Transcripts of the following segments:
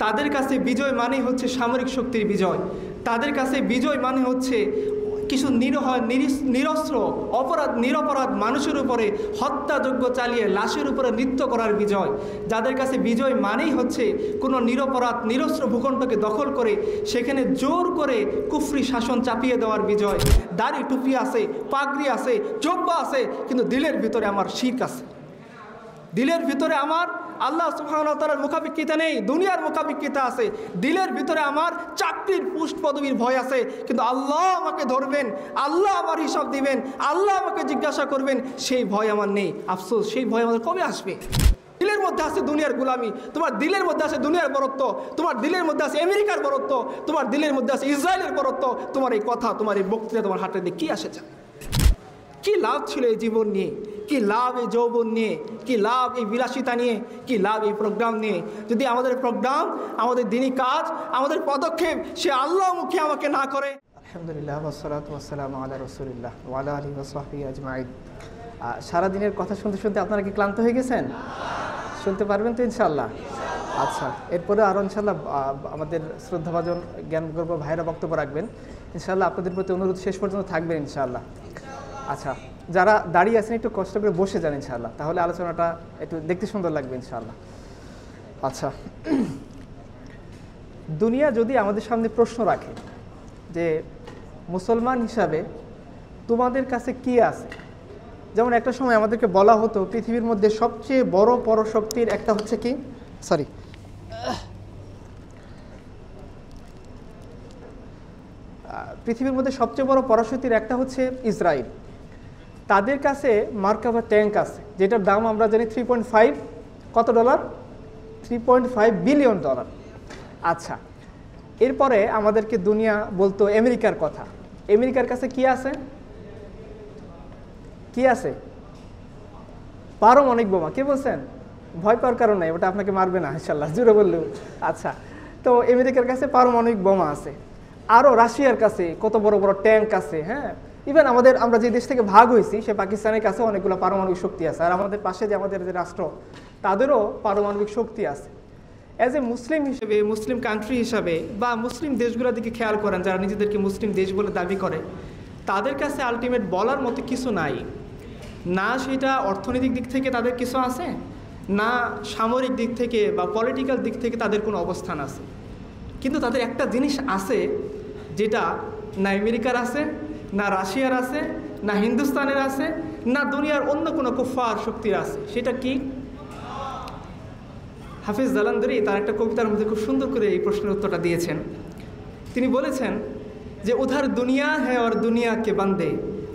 তাদের কাছে বিজয় মানে হচ্ছে সামরিক শক্তির বিজয়। তাদের কাছে বিজয় মানে হচ্ছে কিছু নিরস্ত্র নিরপরাধ মানুষের উপরে হত্যাযজ্ঞ চালিয়ে লাশের উপরে নৃত্য করার বিজয়। যাদের কাছে বিজয় মানেই হচ্ছে কোনো নিরপরাধ নিরস্ত্র ভূখণ্ডকে দখল করে সেখানে জোর করে কুফরি শাসন চাপিয়ে দেওয়ার বিজয়। দাড়ি টুপি আছে, পাগড়ি আছে, জব্বা আছে, কিন্তু দিলের ভিতরে আমার শিরক আছে। দিলের ভিতরে আমার আল্লাহ সুবহানাহু ওয়া তাআলার মুখাপেক্ষিতা নেই, দুনিয়ার মুখাপেক্ষিতা আছে। দিলের ভিতরে আমার চাকরির পোস্ট পদবীর ভয় আছে, কিন্তু আল্লাহ আমাকে ধরবেন, আল্লাহ আমার হিসাব দিবেন, আল্লাহ আমাকে জিজ্ঞাসা করবেন, সেই ভয় আমার নেই। আফসোস, সেই ভয় আমাদের কবে আসবে? দিলের মধ্যে আছে দুনিয়ার গোলামি, তোমার দিলের মধ্যে আছে দুনিয়ার বরত্ব, তোমার দিলের মধ্যে আছে আমেরিকার বরত্ব, তোমার দিলের মধ্যে আছে ইসরায়েলের বরত্ব। তোমার এই কথা, তোমার এই বক্তৃতা তোমার হাতে দিয়ে কী আসে যায়? কি লাভ ছিল এই জীবন নিয়ে? কি লাভ এই যৌবন নিয়ে? কি লাভ এই বিলাসিতা নিয়ে? কি লাভ এই প্রোগ্রাম নিয়ে? যদি আমাদের প্রোগ্রাম, আমাদের দিনী কাজ, আমাদের পদক্ষেপ সে আল্লাহমুখী আমাকে না করে। আলহামদুলিল্লাহ ওয়াসসালাতু ওয়াসসালামু আলা রাসূলিল্লাহ ওয়া আলা আলিহি ওয়া সাহবিহি আজমাইন। সারাদিনের কথা শুনতে শুনতে আপনারা কি ক্লান্ত হয়ে গেছেন? শুনতে পারবেন তো ইনশাআল্লাহ? আচ্ছা, এরপরে আরও ইনশাআল্লাহ আমাদের শ্রদ্ধাভাজন জ্ঞানগর্ভ ভাইরা বক্তব্য রাখবেন। ইনশাআল্লাহ আপনাদের প্রতি অনুরোধ শেষ পর্যন্ত থাকবেন ইনশাআল্লাহ। আচ্ছা, যারা দাঁড়িয়ে আছেন একটু কষ্ট করে বসে যান ইনশাআল্লাহ, তাহলে আলোচনাটা একটু দেখতে সুন্দর লাগবে ইনশাআল্লাহ। আচ্ছা, দুনিয়া যদি আমাদের সামনে প্রশ্ন রাখে যে মুসলমান হিসাবে তোমাদের কাছে কি আছে, যেমন একটা সময় আমাদেরকে বলা হতো পৃথিবীর মধ্যে সবচেয়ে বড় পরশক্তির একটা হচ্ছে কি, পৃথিবীর মধ্যে সবচেয়ে বড় পরাশক্তির একটা হচ্ছে ইসরায়েল। তাদের কাছে মার্কাভা ট্যাঙ্ক আছে, যেটার দাম আমরা জানি 3.5 কত ডলার? 3.5 billion dollar. আচ্ছা, এরপরে আমাদেরকে দুনিয়া বলতো আমেরিকার কথা। আমেরিকার কাছে কি আছে? কি আছে? পারমাণবিক বোমা। কে বলছেন? ভয় পাওয়ার কারণ নাই, ওটা আপনাকে মারবে না ইনশাআল্লাহ, জোরে বললেও। আচ্ছা, তো আমেরিকার কাছে পারমাণবিক বোমা আছে। আরও রাশিয়ার কাছে কত বড় বড় ট্যাঙ্ক আছে। হ্যাঁ, ইভেন আমরা যে দেশ থেকে ভাগ হয়েছি সে পাকিস্তানের কাছে অনেকগুলো পারমাণবিক শক্তি আছে। আর আমাদের পাশে যে আমাদের যে রাষ্ট্র, তাদেরও পারমাণবিক শক্তি আছে। অ্যাজ এ মুসলিম হিসেবে, মুসলিম কান্ট্রি হিসাবে, বা মুসলিম দেশগুলোর দিকে খেয়াল করেন যারা নিজেদেরকে মুসলিম দেশ বলে দাবি করে, তাদের কাছে আলটিমেট বলার মতো কিছু নাই। না সেটা অর্থনৈতিক দিক থেকে তাদের কিছু আছে, না সামরিক দিক থেকে বা পলিটিক্যাল দিক থেকে তাদের কোনো অবস্থান আছে। কিন্তু তাদের একটা জিনিস আছে যেটা না আমেরিকার আছে, না রাশিয়ার আছে, না হিন্দুস্তানের আছে, না দুনিয়ার অন্য কোনো কুফফার শক্তির আছে। সেটা কি? হাফিজ জালান্দারি তার একটা কবিতার মধ্যে খুব সুন্দর করে এই প্রশ্নের উত্তরটা দিয়েছেন। তিনি বলেছেন যে উধার দুনিয়া হ্যায় और दुनिया के बंदे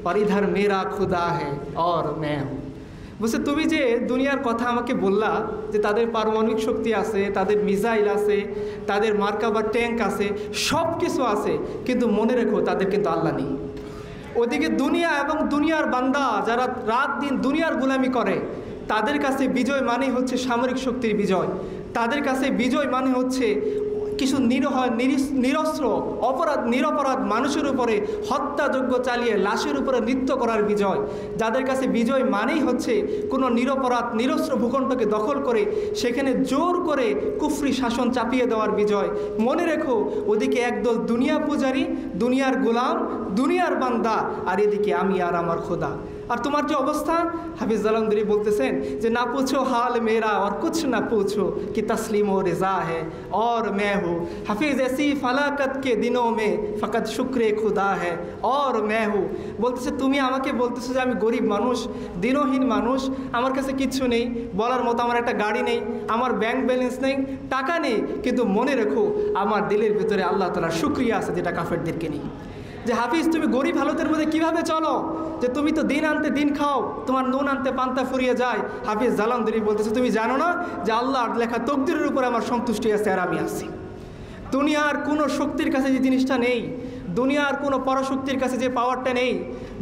और इधर मेरा खुदा है और मैं हूँ। বলছে তুমি যে দুনিয়ার কথা আমাকে বললা যে তাদের পারমাণবিক শক্তি আছে, তাদের মিসাইল আছে, তাদের মার্কাভা ট্যাঙ্ক আছে, সব কিছু আছে, কিন্তু মনে রেখো তাদের কিন্তু আল্লাহ নেই। ওদিকে দুনিয়া এবং দুনিয়ার বান্দা যারা রাত দিন দুনিয়ার গোলামি করে, তাদের কাছে বিজয় মানে হচ্ছে সামরিক শক্তির বিজয়। তাদের কাছে বিজয় মানে হচ্ছে কিছু নিরস্ত্র নিরপরাধ মানুষের উপরে হত্যাযজ্ঞ চালিয়ে লাশের উপরে নৃত্য করার বিজয়। যাদের কাছে বিজয় মানেই হচ্ছে কোনো নিরপরাধ নিরস্ত্র ভূখণ্ডকে দখল করে সেখানে জোর করে কুফরি শাসন চাপিয়ে দেওয়ার বিজয়। মনে রেখো ওদিকে একদল দুনিয়া পূজারী, দুনিয়ার গোলাম, দুনিয়ার বান্দা, আর এদিকে আমি আর আমার খোদা। আর তোমার যে অবস্থা, হাফিজ জালান্দারি বলতেছেন যে না পুছো হাল মেরা और कुछ ना पूछो कि तस्लीम व रिज़ा है और मैं हूँ। হাফিজ ऐसी फलाकत के दिनों में फ़कत शुक्र खुदा है और मैं हूँ। বলতেছে তুমি আমাকে বলতেছো যে আমি গরিব মানুষ, দিনহীন মানুষ, আমার কাছে কিচ্ছু নেই, বলার মতো আমার একটা গাড়ি নেই, আমার ব্যাংক ব্যালেন্স নেই, টাকা নেই, কিন্তু মনে রেখো আমার দিলের ভিতরে আল্লাহ তাআলার শুকরিয়া আছে, যেটা কাফেরদেরকে নেই। যে হাফিজ তুমি গরিব হালতের মধ্যে কিভাবে চলো, যে তুমি তো দিন আনতে দিন খাও, তোমার নুন আনতে পান্তা ফুরিয়ে যায়। হাফিজ জালান্দারি বলতেছে তুমি জানো না যে আল্লাহর লেখা তকদিরের উপরে আমার সন্তুষ্টি আছে আর আমি আছি। দুনিয়ার কোনো শক্তির কাছে যে জিনিসটা নেই, দুনিয়ার কোনো পরাশক্তির কাছে যে পাওয়ারটা নেই,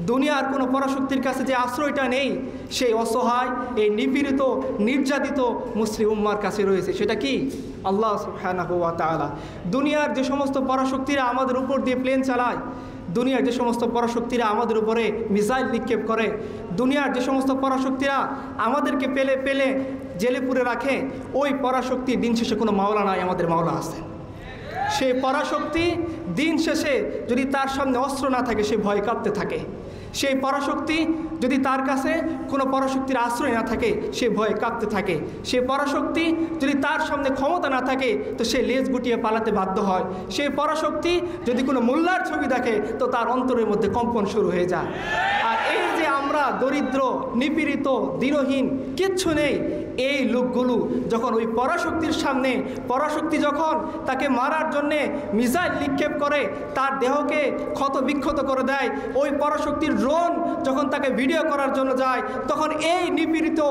দুনিয়ার কোনো পরাশক্তির কাছে যে আশ্রয়টা নেই, সেই অসহায়, এই নিপীড়িত, নির্যাতিত মুসলিম উম্মার কাছে রয়েছে। সেটা কি? আল্লাহ সুবহানাহু ওয়া তাআলা। দুনিয়ার যে সমস্ত পরাশক্তিরা আমাদের উপর দিয়ে প্লেন চালায়, দুনিয়ার যে সমস্ত পরাশক্তিরা আমাদের উপরে মিসাইল নিক্ষেপ করে, দুনিয়ার যে সমস্ত পরাশক্তিরা আমাদেরকে পেলে জেলে পুরে রাখে, ওই পরাশক্তি দিন শেষে কোনো মাওলা নাই, আমাদের মাওলা আছে। সেই পরাশক্তি দিন শেষে যদি তার সামনে অস্ত্র না থাকে, সে ভয় কাঁপতে থাকে। সেই পরাশক্তি যদি তার কাছে কোনো পরাশক্তির আশ্রয় না থাকে, সে ভয়ে কাঁপতে থাকে। সেই পরাশক্তি যদি তার সামনে ক্ষমতা না থাকে, তো সে লেজ গুটিয়ে পালাতে বাধ্য হয়। সেই পরাশক্তি যদি কোনো মোল্লার ছবি দেখে, তো তার অন্তরের মধ্যে কম্পন শুরু হয়ে যায়। আর এই যে আমরা দরিদ্র, নিপীড়িত, দীনহীন, কিচ্ছু নেই, এই লোকগুলো যখন ওই পরাশক্তির সামনে, পরাশক্তি যখন তাকে মারার জন্যে মিসাইল নিক্ষেপ করে, তার দেহকে ক্ষত বিক্ষত করে দেয়, ওই পরাশক্তির ড্রোন যখন তাকে ভিডিও করার জন্য যায়, তখন এই নিপীড়িত,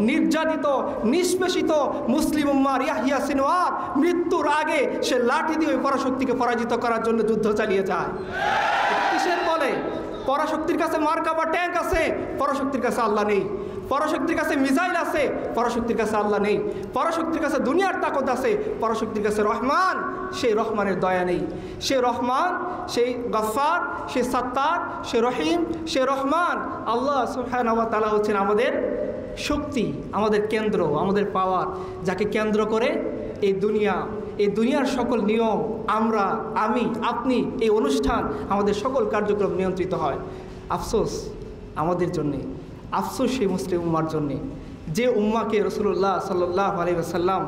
নির্যাতিত, নিষ্পেষিত মুসলিম উম্মার ইয়াহিয়া সিনওয়ার মৃত্যুর আগে সে লাঠি দিয়ে ওই পরাশক্তিকে পরাজিত করার জন্য যুদ্ধ চালিয়ে যায়। কিসের বলে? পরাশক্তির কাছে মার্কা বা ট্যাঙ্ক আছে, পরাশক্তির কাছে আল্লাহ নেই। পরাশক্তির কাছে মিসাইল আছে, পরাশক্তির কাছে আল্লাহ নেই। পরাশক্তির কাছে দুনিয়ার তাকত আছে, পরাশক্তির কাছে রহমান, সেই রহমানের দয়া নেই। সে রহমান, সেই গফফার, সে সাত্তার, সে রহিম, সে রহমান। আল্লাহ সুবহানাহু ওয়া তাআলা হচ্ছেন আমাদের শক্তি, আমাদের কেন্দ্র, আমাদের পাওয়ার, যাকে কেন্দ্র করে এই দুনিয়ার সকল নিয়ম, আমরা, আমি, আপনি, এই অনুষ্ঠান, আমাদের সকল কার্যক্রম নিয়ন্ত্রিত হয়। আফসোস আমাদের জন্যে, আফসোস সেই মুসলিম উম্মার জন্যে, যে উম্মাকে রাসূলুল্লাহ সাল্লাল্লাহু আলাইহি ওয়াসাল্লাম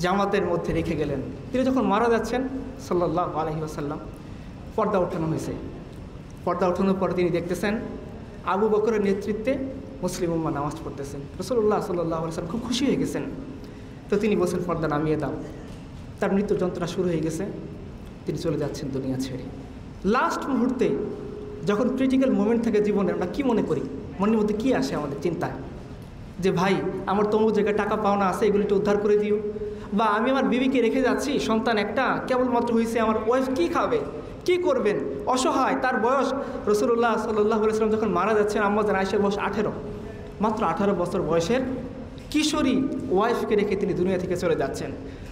জামাতের মধ্যে রেখে গেলেন। তিনি যখন মারা যাচ্ছেন সাল্লাল্লাহু আলাইহি ওয়াসাল্লাম, পর্দা ওঠানো হয়েছে। পর্দা ওঠানোর পর তিনি দেখতেছেন আবু বকরের নেতৃত্বে মুসলিম উম্মা নামাজ পড়তেছেন। রাসূলুল্লাহ সাল্লাল্লাহু আলাইহি ওয়াসাল্লাম খুব খুশি হয়ে গেছেন। তো তিনি বলছেন, পর্দা নামিয়ে দাও। তার মৃত্যুর যন্ত্রণা শুরু হয়ে গেছে, তিনি চলে যাচ্ছেন দুনিয়া ছেড়ে। লাস্ট মুহূর্তে যখন ক্রিটিক্যাল মোমেন্ট থাকে জীবনে, আমরা কী মনে করি? মনের মধ্যে কী আসে আমাদের চিন্তায়? যে ভাই, আমার তমুক জায়গায় টাকা পাওনা আছে, এগুলো একটু উদ্ধার করে দিও। বা আমি আমার বিবিকে রেখে যাচ্ছি, সন্তান একটা কেবলমাত্র হয়েছে, আমার ওয়াইফ কী খাবে, কী করবেন? অসহায়, তার বয়স, রাসূলুল্লাহ সাল্লাল্লাহু আলাইহি ওয়াসাল্লাম যখন মারা যাচ্ছেন, আম্মা জান আয়েশার বয়স 18, মাত্র 18 বছর বয়সের কিশোরী ওয়াইফকে রেখে তিনি দুনিয়া থেকে চলে যাচ্ছেন।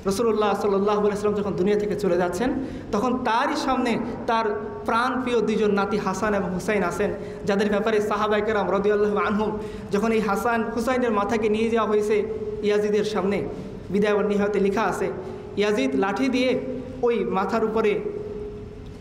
রাসূলুল্লাহ সাল্লাল্লাহু আলাইহি ওয়াসাল্লাম যখন দুনিয়া থেকে চলে যাচ্ছেন, তখন তারই সামনে তার প্রাণপ্রিয় দুইজন নাতি হাসান এবং হুসাইন আছেন, যাদের ব্যাপারে সাহাবায়ে কেরাম রাদিয়াল্লাহু আনহুম যখন এই হাসান হুসাইনের মাথাকে নিয়ে যাওয়া হয়েছে ইয়াজিদের সামনে, বিদায় ওয়ান নিহায়াতে লেখা আছে, ইয়াজিদ লাঠি দিয়ে ওই মাথার উপরে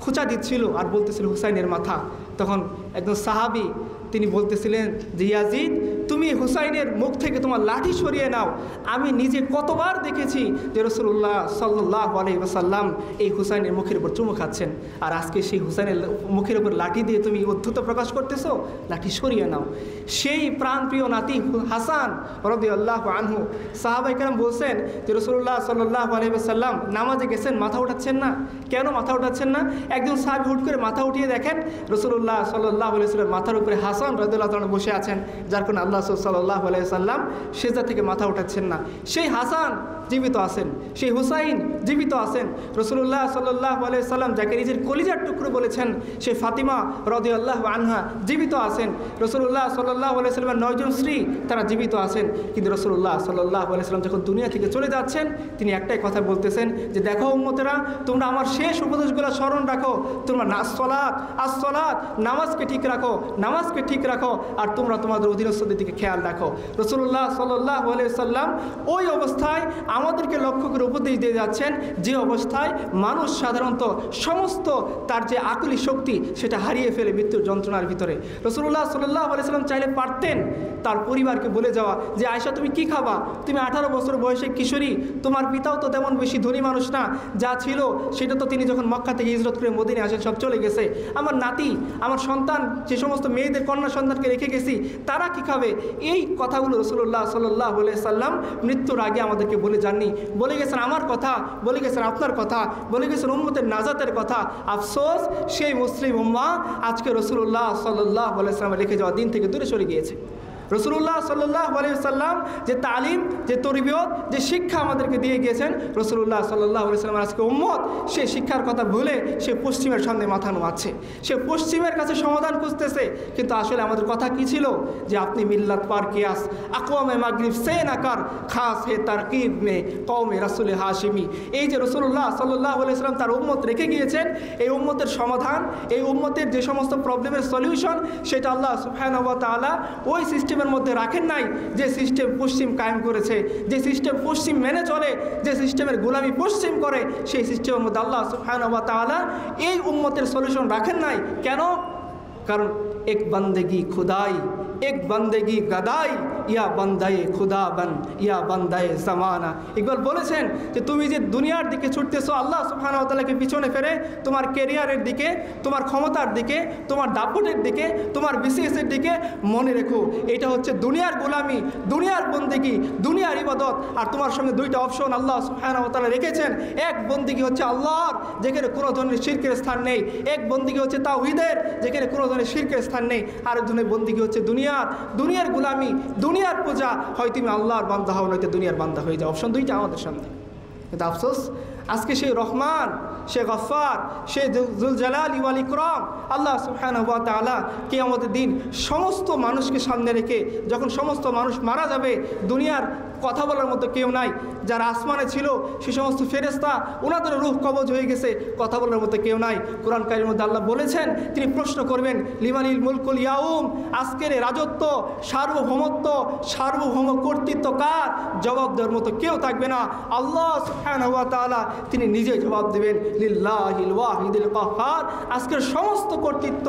খোঁচা দিচ্ছিল আর বলতেছিল হুসাইনের মাথা। তখন একজন সাহাবী তিনি বলতেছিলেন যে, ইয়াজিদ, তুমি হুসাইনের মুখ থেকে তোমার লাঠি সরিয়ে নাও। আমি নিজে কতবার দেখেছি যে রাসূলুল্লাহ সাল্লাল্লাহু আলাইহি ওয়াসাল্লাম এই হুসাইনের মুখের উপর চুমু খাচ্ছেন, আর আজকে সেই হুসাইনের মুখের উপর লাঠি দিয়ে তুমি উদ্ধত প্রকাশ করতেছো, লাঠি সরিয়ে নাও। সেই প্রাণপ্রিয় নাতি হাসান রাদিয়াল্লাহু আনহু, সাহাবায়ে কেরাম বলছেন যে রাসূলুল্লাহ সাল্লাল্লাহু আলাইহি ওয়াসাল্লাম নামাজে গেছেন, মাথা উঠাচ্ছেন না কেন? মাথা উঠাচ্ছেন না? একজন সাহাবী হুট করে মাথা উঠিয়ে দেখেন রাসূলুল্লাহ সাল্লাল্লাহু আলাইহি ওয়াসাল্লাম মাথার উপরে হাসান রাদিয়াল্লাহু তাআলা বসে আছেন, যার কারণে আল্লাহ সাল্লাল্লাহু আলাইহি ওয়াসাল্লাম সেজদা থেকে মাথা উঠাচ্ছেন না। সেই হাসান জীবিত আছেন, সেই হুসাইন জীবিত আছেন। রাসূলুল্লাহ সাল্লাল্লাহু আলাইহি ওয়াসাল্লাম যাকে নিজের কলিজার টুকরো বলেছেন, সেই ফাতিমা রাদিয়াল্লাহু আনহা জীবিত আছেন। রাসূলুল্লাহ সাল্লাল্লাহু আলাইহি ওয়াসাল্লামের 9 জন স্ত্রী তারা জীবিত আছেন। কিন্তু রাসূলুল্লাহ সাল্লাল্লাহু আলাইহি ওয়াসাল্লাম যখন দুনিয়া থেকে চলে যাচ্ছেন, তিনি একটাই কথা বলতেছেন যে, দেখো উম্মতেরা, তোমরা আমার শেষ উপদেশগুলো স্মরণ রাখো, তোমরা আসসালাত নামাজকে ঠিক রাখো, নামাজকে ঠিক রাখো, আর তোমরা তোমাদের অধীনস্থদের দিকে খেয়াল রাখো। রাসূলুল্লাহ সাল্লাল্লাহু আলাইহি ওয়াসাল্লাম ওই অবস্থায় আমাদেরকে লক্ষ্য করে উপদেশ দিয়ে যাচ্ছেন, যে অবস্থায় মানুষ সাধারণত সমস্ত তার যে আকলি শক্তি সেটা হারিয়ে ফেলে মৃত্যুর যন্ত্রণার ভিতরে। রাসূলুল্লাহ সাল্লাল্লাহু আলাইহি ওয়াসাল্লাম চাইলে পারতেন তার পরিবারকে বলে যাওয়া যে, আয়েশা তুমি কি খাবা? তুমি 18 বছর বয়সে কিশোরী, তোমার পিতাও তো তেমন বেশি ধনী মানুষ না, যা ছিল সেটা তো তিনি যখন মক্কা থেকে হিজরত করে মদিনায় আসেন সব চলে গেছে। আমার নাতি, আমার সন্তান, যে সমস্ত মেয়েদের কন্যা সন্তানকে রেখে গেছি, তারা কি খাবে? এই কথাগুলো রাসূলুল্লাহ সাল্লাল্লাহু আলাইহি সাল্লাম মৃত্যুর আগে আমাদেরকে বলে যাননি। বলে গেছেন আমার কথা, বলে গেছেন আপনার কথা, বলে গেছেন উম্মতের নাজাতের কথা। আফসোস, সেই মুসলিম উম্মাহ আজকে রাসূলুল্লাহ সাল্লাল্লাহু আলাইহি সাল্লাম রেখে যাওয়া দিন থেকে দূরে সরে গিয়েছে। রাসূলুল্লাহ সাল্লাল্লাহু আলাইহি ওয়াসাল্লাম যে তালিম, যে তরবিয়ত, যে শিক্ষা আমাদেরকে দিয়ে গিয়েছেন, রাসূলুল্লাহ সাল্লাল্লাহু আলাইহি ওয়াসাল্লাম আজকে উম্মত সেই শিক্ষার কথা ভুলে সে পশ্চিমের সামনে মাথা নোয়াচ্ছে, সে পশ্চিমের কাছে সমাধান খুঁজতেছে। কিন্তু আসলে আমাদের কথা কি ছিল? যে আপনি মিল্লাত পার কিয়াস আকওয়ামে মাগরিব সে নাকার খাস হে তারকিব মে কওমে রাসূল হাশিমি। এই যে রাসূলুল্লাহ সাল্লাল্লাহু আলাইহি ওয়াসাল্লাম তার উম্মত রেখে গিয়েছেন, এই উম্মতের সমাধান, এই উম্মতের যে সমস্ত প্রবলেমের সলিউশন, সেটা আল্লাহ সুবহানাহু ওয়া তাআলা ওই সিস্টেম সিস্টেমের মধ্যে রাখেন নাই যে সিস্টেম পশ্চিম কায়েম করেছে, যে সিস্টেম পশ্চিম মেনে চলে, যে সিস্টেমের গোলামি পশ্চিম করে, সেই সিস্টেমের মধ্যে আল্লাহ সুবহানাহু ওয়া তাআলা এই উম্মতের সলিউশন রাখেন নাই। কেন? কারণ এক বন্দেগি খুদাই, এক বন্দেগি গদাই, ইয়া বান্দায়ে খুদা বান, ইয়া বান্দায়ে জামানা। ইকবাল বলেছেন যে তুমি যে দুনিয়ার দিকে ছুটতেছো আল্লাহ সুবহানাহু ওয়া তাআলাকে পিছনে ফেরে তোমার ক্যারিয়ারের দিকে, তোমার ক্ষমতার দিকে, তোমার দাপটের দিকে, তোমার বিসিএসের দিকে, মনে রেখো এটা হচ্ছে দুনিয়ার গোলামি, দুনিয়ার বন্দেগি, দুনিয়ার ইবাদত। আর তোমার সঙ্গে দুইটা অপশন আল্লাহ সুবহানাহু ওয়া তাআলা রেখেছেন। এক বন্দেগি হচ্ছে আল্লাহর, যেখানে কোনো ধরনের শিরকের স্থান নেই। এক বন্দেগি হচ্ছে তাওহীদের, যেখানে কোনো ধরনের শিরকের স্থান নেই। আর এক ধরনের বন্দেগি হচ্ছে দুনিয়ার গোলামি, দুনিয়ার পূজা। হয় তুমি আল্লাহর বান্দা হও, নয়তো দুনিয়ার বান্দা হয়ে যাও। অপশন দুইটা আমাদের সামনে। কিন্তু আফসোস আজকে সেই রহমান, সে গফফার, সে যুল জালালি ওয়াল ইকরাম আল্লাহ সুবহানাহু ওয়া তাআলা কিয়ামতের দিন সমস্ত মানুষকে সামনে রেখে যখন সমস্ত মানুষ মারা যাবে, দুনিয়ার কথা বলার মতো কেউ নাই। যারা আসমানে ছিল সে সমস্ত ফেরেশতা, ওনাদের রূহ কবজ হয়ে গেছে, কথা বলার মতো কেউ নাই। কোরআন কারীমের মধ্যে আল্লাহ বলেছেন তিনি প্রশ্ন করবেন লিমানিল মুলকুল ইয়াউম, আজকের রাজত্ব, সার্বভৌমত্ব, সার্বভৌম কর্তৃত্ব কার? জবাব দেওয়ার মতো কেউ থাকবে না। আল্লাহ সুবহানাহু ওয়া তাআলা তিনি নিজে জবাব দেবেন লিল্লাহিল ওয়াহিদিল কাহ্হার। আজকের সমস্ত কর্তৃত্ব,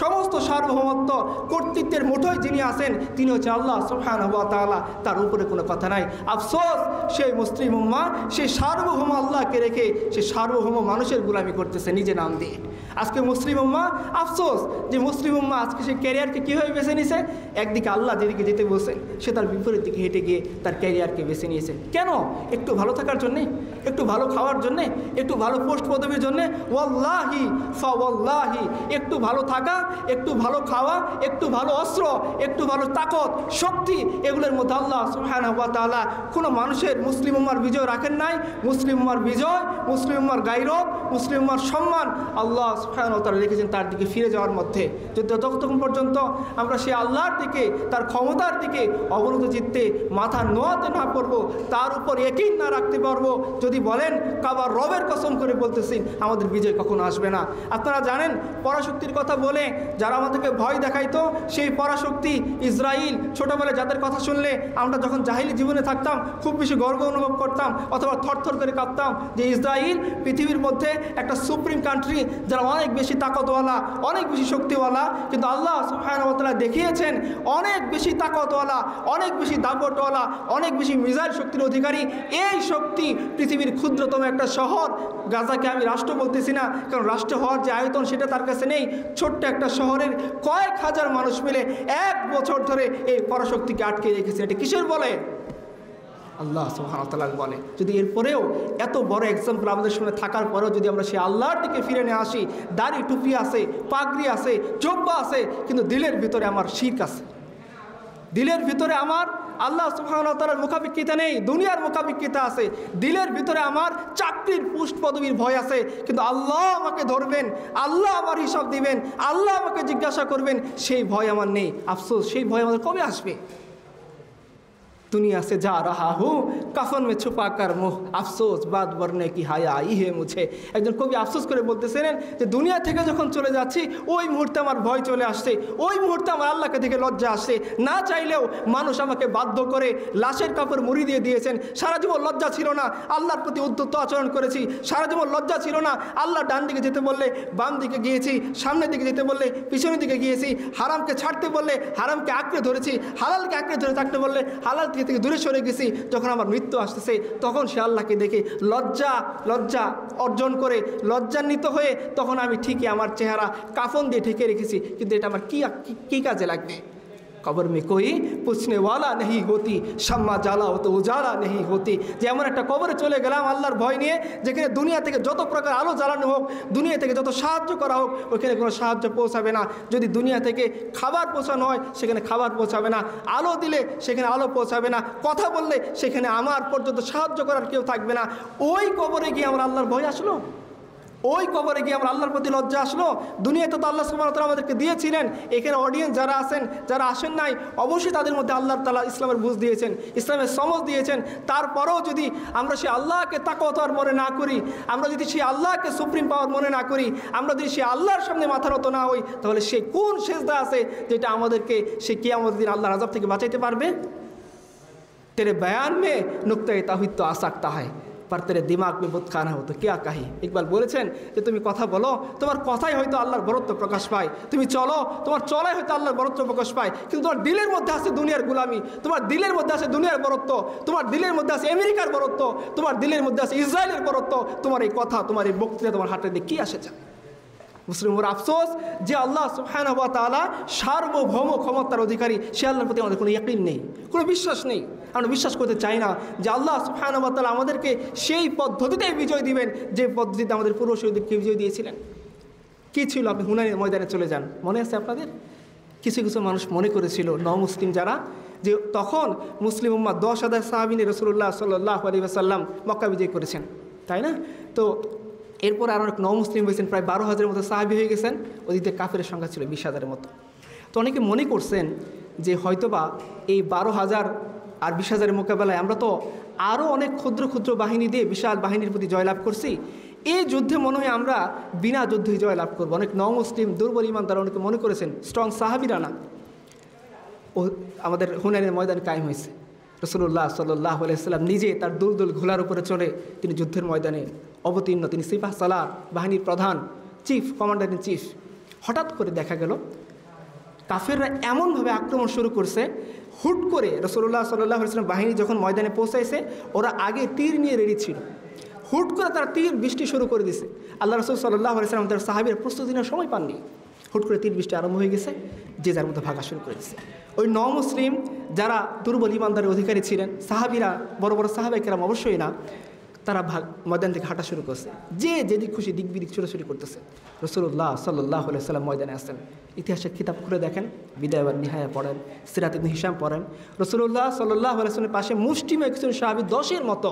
সমস্ত সার্বভৌমত্ব, কর্তৃত্বের মুঠোয় যিনি আছেন তিনি হচ্ছে আল্লাহ সুবহানাহু ওয়া তাআলা, তার উপরে কোনো কথা নাই। আফসোস সেই মুসলিম উম্মাহ সেই সার্বভৌম আল্লাহকে রেখে সে সার্বভৌম মানুষের গোলামি করতেছে নিজে নাম দিয়ে। আজকে মুসলিম উম্মাহ, আফসোস যে মুসলিম উম্মাহ আজকে সে ক্যারিয়ারকে কীভাবে বেছে নিয়েছে? একদিকে আল্লাহ যেদিকে যেতে বলছেন সে তার বিপরীত দিকে হেঁটে গিয়ে তার ক্যারিয়ারকে বেছে নিয়েছে। কেন? একটু ভালো থাকার জন্যে, একটু ভালো খাওয়ার জন্যে, একটু ভালো পোস্ট পদবীর জন্যে। ওয়াল্লাহি ফাওয়াল্লাহি, একটু ভালো থাকা, একটু ভালো খাওয়া, একটু ভালো অস্ত্র, একটু ভালো তাকত, শক্তি, এগুলোর মধ্যে আল্লাহ সুবহানাহু ওয়া তাআলা কোনো মানুষের মুসলিম উম্মার বিজয় রাখেন নাই। মুসলিম উম্মার বিজয়, মুসলিম উম্মার গায়রত, মুসলিম উম্মার সম্মান আল্লাহ সুবহানাহু ওয়া তাআলা রেখেছেন তার দিকে ফিরে যাওয়ার মধ্যে। যতক্ষণ পর্যন্ত আমরা সেই আল্লাহর দিকে, তার ক্ষমতার দিকে অবনত চিত্তে মাথা নোয়াতে না পারবো, তার উপর ইয়াকিন না রাখতে পারবো, যদি বলেন কাবার রবের কসম করে বলতেছি, আমাদের বিজয় কখনো আসবে না। আপনারা জানেন পরাশক্তির কথা বলে যারা আমাদেরকে ভয় দেখাইতো, সেই পরাশক্তি ইসরাইল, ছোটোবেলায় যাদের কথা শুনলে আমরা যখন জাহিলি জীবনে থাকতাম খুব বেশি গর্ব অনুভব করতাম অথবা থরথর করে কাঁপতাম যে ইসরাইল পৃথিবীর মধ্যে একটা সুপ্রিম কান্ট্রি, যারা অনেক বেশি তাকতওয়ালা, অনেক বেশি শক্তিওয়ালা। কিন্তু আল্লাহ সুবহানাহু ওয়া তাআলা দেখিয়েছেন অনেক বেশি তাকতওয়ালা, অনেক বেশি দাপটওয়ালা, অনেক বেশি মিসাইল শক্তির অধিকারী এই শক্তি। পৃথিবীর ক্ষুদ্রতম একটা শহর গাজাকে আমি রাষ্ট্র বলতেছি না, কারণ রাষ্ট্র হওয়ার যে আয়তন সেটা তার কাছে নেই। ছোট্ট একটা শহরের কয়েক হাজার মানুষ মিলে 1 বছর ধরে এই পরাশক্তিকে আটকে রেখেছে। এটা কিসের বলে? আল্লাহ সুবহানাহু ওয়া তাআলা বলে। যদি এরপরেও এত বড় এক্সাম্পল আমাদের সামনে থাকার পরেও যদি আমরা সেই আল্লাহর দিকে ফিরে নিয়ে আসি, দাড়ি টুপি আছে, পাগড়ি আছে, জব্বা আছে, কিন্তু দিলের ভিতরে আমার শিরক আছে, দিলের ভিতরে আমার আল্লাহ সুবহানাহু ওয়া তাআলার মুখাপেক্ষিতা নেই, দুনিয়ার মুখাপেক্ষিতা আছে। দিলের ভিতরে আমার চাকরির পোস্ট পদবীর ভয় আছে, কিন্তু আল্লাহ আমাকে ধরবেন, আল্লাহ আমার হিসাব দিবেন, আল্লাহ আমাকে জিজ্ঞাসা করবেন, সেই ভয় আমার নেই। আফসোস সেই ভয় আমাদের কবে আসবে? दुनिया से जा रहा हूँ कफन में छुपा कर मुँह अफसोस बात बरने की हाया आई है मुझे। একজন কবি আফসোস করে বলতেছিলেন যে দুনিয়া থেকে যখন চলে যাচ্ছি ওই মুহূর্তে আমার ভয় চলে আসছে, ওই মুহূর্তে আমার আল্লাহকে দেখে লজ্জা আসছে। না চাইলেও মানুষ আমাকে বাধ্য করে লাশের কাপড় মুড়ি দিয়ে দিয়েছেন। সারা জীবন লজ্জা ছিল না, আল্লাহর প্রতি উদ্ধত আচরণ করেছি। সারা জীবন লজ্জা ছিল না, আল্লাহ ডান দিকে যেতে বললে বাম দিকে গিয়েছি, সামনের দিকে যেতে বললে পিছনের দিকে গিয়েছি, হারামকে ছাড়তে বললে হারামকে আঁকড়ে ধরেছি, হালালকে আঁকড়ে ধরে থাকতে বললে হালাল থেকে দূরে সরে গেছি। যখন আমার মৃত্যু আসতেছে তখন সে আল্লাহকে দেখে লজ্জা অর্জন করে লজ্জান্বিত হয়ে তখন আমি ঠিকই আমার চেহারা কাফন দিয়ে ঢেকে রেখেছি, কিন্তু এটা আমার কি কাজে লাগবে? কবর में कोई पूछने वाला नहीं होती, शम्मा জ্বালা হতো উজালা नहीं होती। যে এমন একটা কবরে চলে গেলাম আল্লাহর ভয় নিয়ে, যেখানে দুনিয়া থেকে যত প্রকার আলো জ্বালানো হোক, দুনিয়া থেকে যত সাহায্য করা হোক, ওইখানে কোনো সাহায্য পৌঁছাবে না। যদি দুনিয়া থেকে খাবার পৌঁছানো হয় সেখানে খাবার পৌঁছাবে না, আলো দিলে সেখানে আলো পৌঁছাবে না, কথা বললে সেখানে আমার পর্যন্ত সাহায্য করার কেউ থাকবে না। ওই কবরে গিয়ে আমার আল্লাহর ভয় আসলো। ওই কবরে গিয়ে আমরা আল্লাহর প্রতি লজ্জা আসলো। দুনিয়াতে তো আল্লাহ সুবহানাহু ওয়া তাআলা আমাদেরকে দিয়েছিলেন, এখানে অডিয়েন্স যারা আছেন, যারা আসেন নাই, অবশ্যই তাদের মধ্যে আল্লাহ তাআলা ইসলামের বুঝ দিয়েছেন, ইসলামের সমঝ দিয়েছেন। তারপরেও যদি আমরা সেই আল্লাহকে তাকওয়ার মনে না করি, আমরা যদি সেই আল্লাহকে সুপ্রিম পাওয়ার মনে না করি, আমরা যদি সেই আল্লাহর সামনে মাথা নত না হই, তাহলে সে কোন সেজদা আছে যেটা আমাদেরকে সে কিয়ামতের দিন আল্লাহর আযাব থেকে বাঁচাইতে পারবে? तेरे बयान में नुक्ता ताहीद तो आ सकता है पर तेरे दिमाग में बुत खाना हो तो क्या कही। ইকবাল বলেছেন যে তুমি কথা বলো, তোমার কথাই হয়তো আল্লাহর বরত্ব প্রকাশ পায়, তুমি চলো, তোমার চলাই হয়তো আল্লাহর বরত্ব প্রকাশ পায়, কিন্তু তোমার দিলের মধ্যে আছে দুনিয়ার গোলামি, তোমার দিলের মধ্যে আছে দুনিয়ার বরত্ব, তোমার দিলের মধ্যে আছে আমেরিকার বরত্ব, তোমার দিলের মধ্যে আছে ইসরায়েলের বরত্ব। তোমার এই কথা, তোমার এই বক্তৃতা তোমার হাতে দিয়ে কী আসে যায়? মুসলিমের আফসোস যে আল্লাহ সুবহানাহু ওয়া তাআলা সার্বভৌম ক্ষমতার অধিকারী, সে আল্লাহর প্রতি আমাদের কোনো ইয়াকিন নেই, কোনো বিশ্বাস নেই। আমরা বিশ্বাস করতে চাই না যে আল্লাহ সুবহানাহু ওয়া তাআলা আমাদেরকে সেই পদ্ধতিতেই বিজয় দিবেন যে পদ্ধতিতে আমাদের পূর্বসূরীদেরকে বিজয় দিয়েছিলেন। কী ছিল? আপনি হুনাইনের ময়দানে চলে যান, মনে আছে আপনাদের? কিছু কিছু মানুষ মনে করেছিল, মুসলিম যারা, যে তখন মুসলিম উম্মাহ 10,000 সাহাবী নিয়ে রাসূলুল্লাহ সাল্লাল্লাহু আলাইহি ওয়াসাল্লাম মক্কা বিজয় করেছেন, তাই না? তো এরপর আরও অনেক মুসলিম হয়েছেন, প্রায় 12,000-এর মতো সাহাবী হয়ে গেছেন। ওদিকে কাফেরের সংখ্যা ছিল 20,000-এর মতো। তো অনেকে মনে করছেন যে হয়তোবা এই 12,000 আর 20,000-এর মোকাবেলায় আমরা তো আরও অনেক ক্ষুদ্র ক্ষুদ্র বাহিনী দিয়ে বিশাল বাহিনীর প্রতি জয়লাভ করছি, এই যুদ্ধে মনে হয় আমরা বিনা যুদ্ধেই জয়লাভ করবো। অনেক মুসলিম দুর্বল ইমানদার অনেকে মনে করেছেন, স্ট্রং সাহাবীরা না। ও আমাদের হুনাইনের ময়দানে কায়েম হয়েছে। রাসূলুল্লাহ সাল্লাল্লাহু আলাইহি ওয়াসাল্লাম নিজে তার দুলদুল ঘোড়ার উপরে চড়ে তিনি যুদ্ধের ময়দানে অবতীর্ণ। তিনি সিপাহ সালার বাহিনীর প্রধান, চিফ কমান্ডার ইন চিফ। হঠাৎ করে দেখা গেল কাফেররা এমনভাবে আক্রমণ শুরু করছে, হুট করে রাসূলুল্লাহ সাল্লাল্লাহু আলাইহি ওয়াসাল্লাম বাহিনী যখন ময়দানে পৌঁছাইছে, ওরা আগে তীর নিয়ে রেডি ছিল, হুট করে তারা তীর বৃষ্টি শুরু করে দিছে। আল্লাহ রাসূল সাল্লাল্লাহু আলাইহি ওয়াসাল্লাম তার সাহাবীরা প্রস্তুতি নেওয়ার সময় পাননি, হুট করে তীর বৃষ্টি আরম্ভ হয়ে গেছে, যে যার মধ্যে ভাগা শুরু করে দিচ্ছে। ওই মুসলিম যারা দুর্বল ইমানদারের অধিকারী ছিলেন, সাহাবীরা, বড় বড় সাহাবায়ে কেরাম অবশ্যই না, তারা ময়দান থেকে হাঁটা শুরু করছে, যে যেদিক খুশি দিক বিদিক ছোটাছুটি করতেছে। রাসূলুল্লাহ সাল্লাল্লাহু আলাইহি ওয়াসাল্লাম ময়দানে আসেন। ইতিহাসের কিতাব খুলে দেখেন, বিদায় ওয়ান নিহায়া পড়েন, সিরাত ইবনে হিশাম পড়েন। রাসূলুল্লাহ সাল্লাল্লাহু আলাইহি ওয়াসাল্লামের পাশে মুষ্টিমেয় কিছু সাহাবী 10-এর মতো,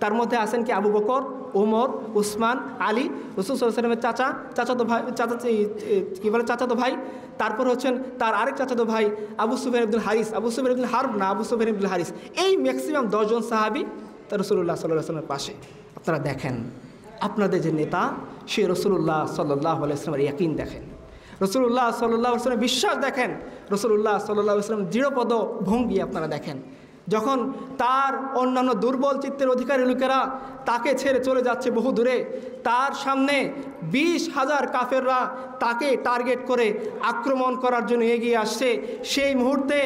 তার মধ্যে আছেন কি আবু বকর, ওমর, উসমান, আলী, রাসূল সাল্লাল্লাহু আলাইহি ওয়াসাল্লামের চাচাতো ভাই, চাচাতো ভাই। তারপর হচ্ছেন তার আরেক চাচাতো ভাই আবু সুফিয়ান ইবনুল হারিস, আবু সুফিয়ান ইবনুল হারব না, আবু সুফিয়ান ইবনুল হারিস। এই ম্যাক্সিমাম 10 জন সাহাবী তার রাসূলুল্লাহ সাল্লাল্লাহু আলাইহি ওয়াসাল্লামের পাশে। আপনারা দেখেন আপনাদের যে নেতা, সে রাসূলুল্লাহ সাল্লাল্লাহু আলাইহি ওয়াসাল্লামের ইয়াকিন দেখেন, রাসূলুল্লাহ সাল্লাল্লাহু আলাইহি ওয়াসাল্লামের বিশ্বাস দেখেন, রাসূলুল্লাহ সাল্লাল্লাহু আলাইহি ওয়াসাল্লামের দৃঢ়পদ ভঙ্গি আপনারা দেখেন। যখন তার অন্যান্য দুর্বল চিত্তের অধিকারী লোকেরা তাকে ছেড়ে চলে যাচ্ছে বহু দূরে, তার সামনে 20,000 কাফেররা তাকে টার্গেট করে আক্রমণ করার জন্য এগিয়ে আসছে। সেই মুহূর্তে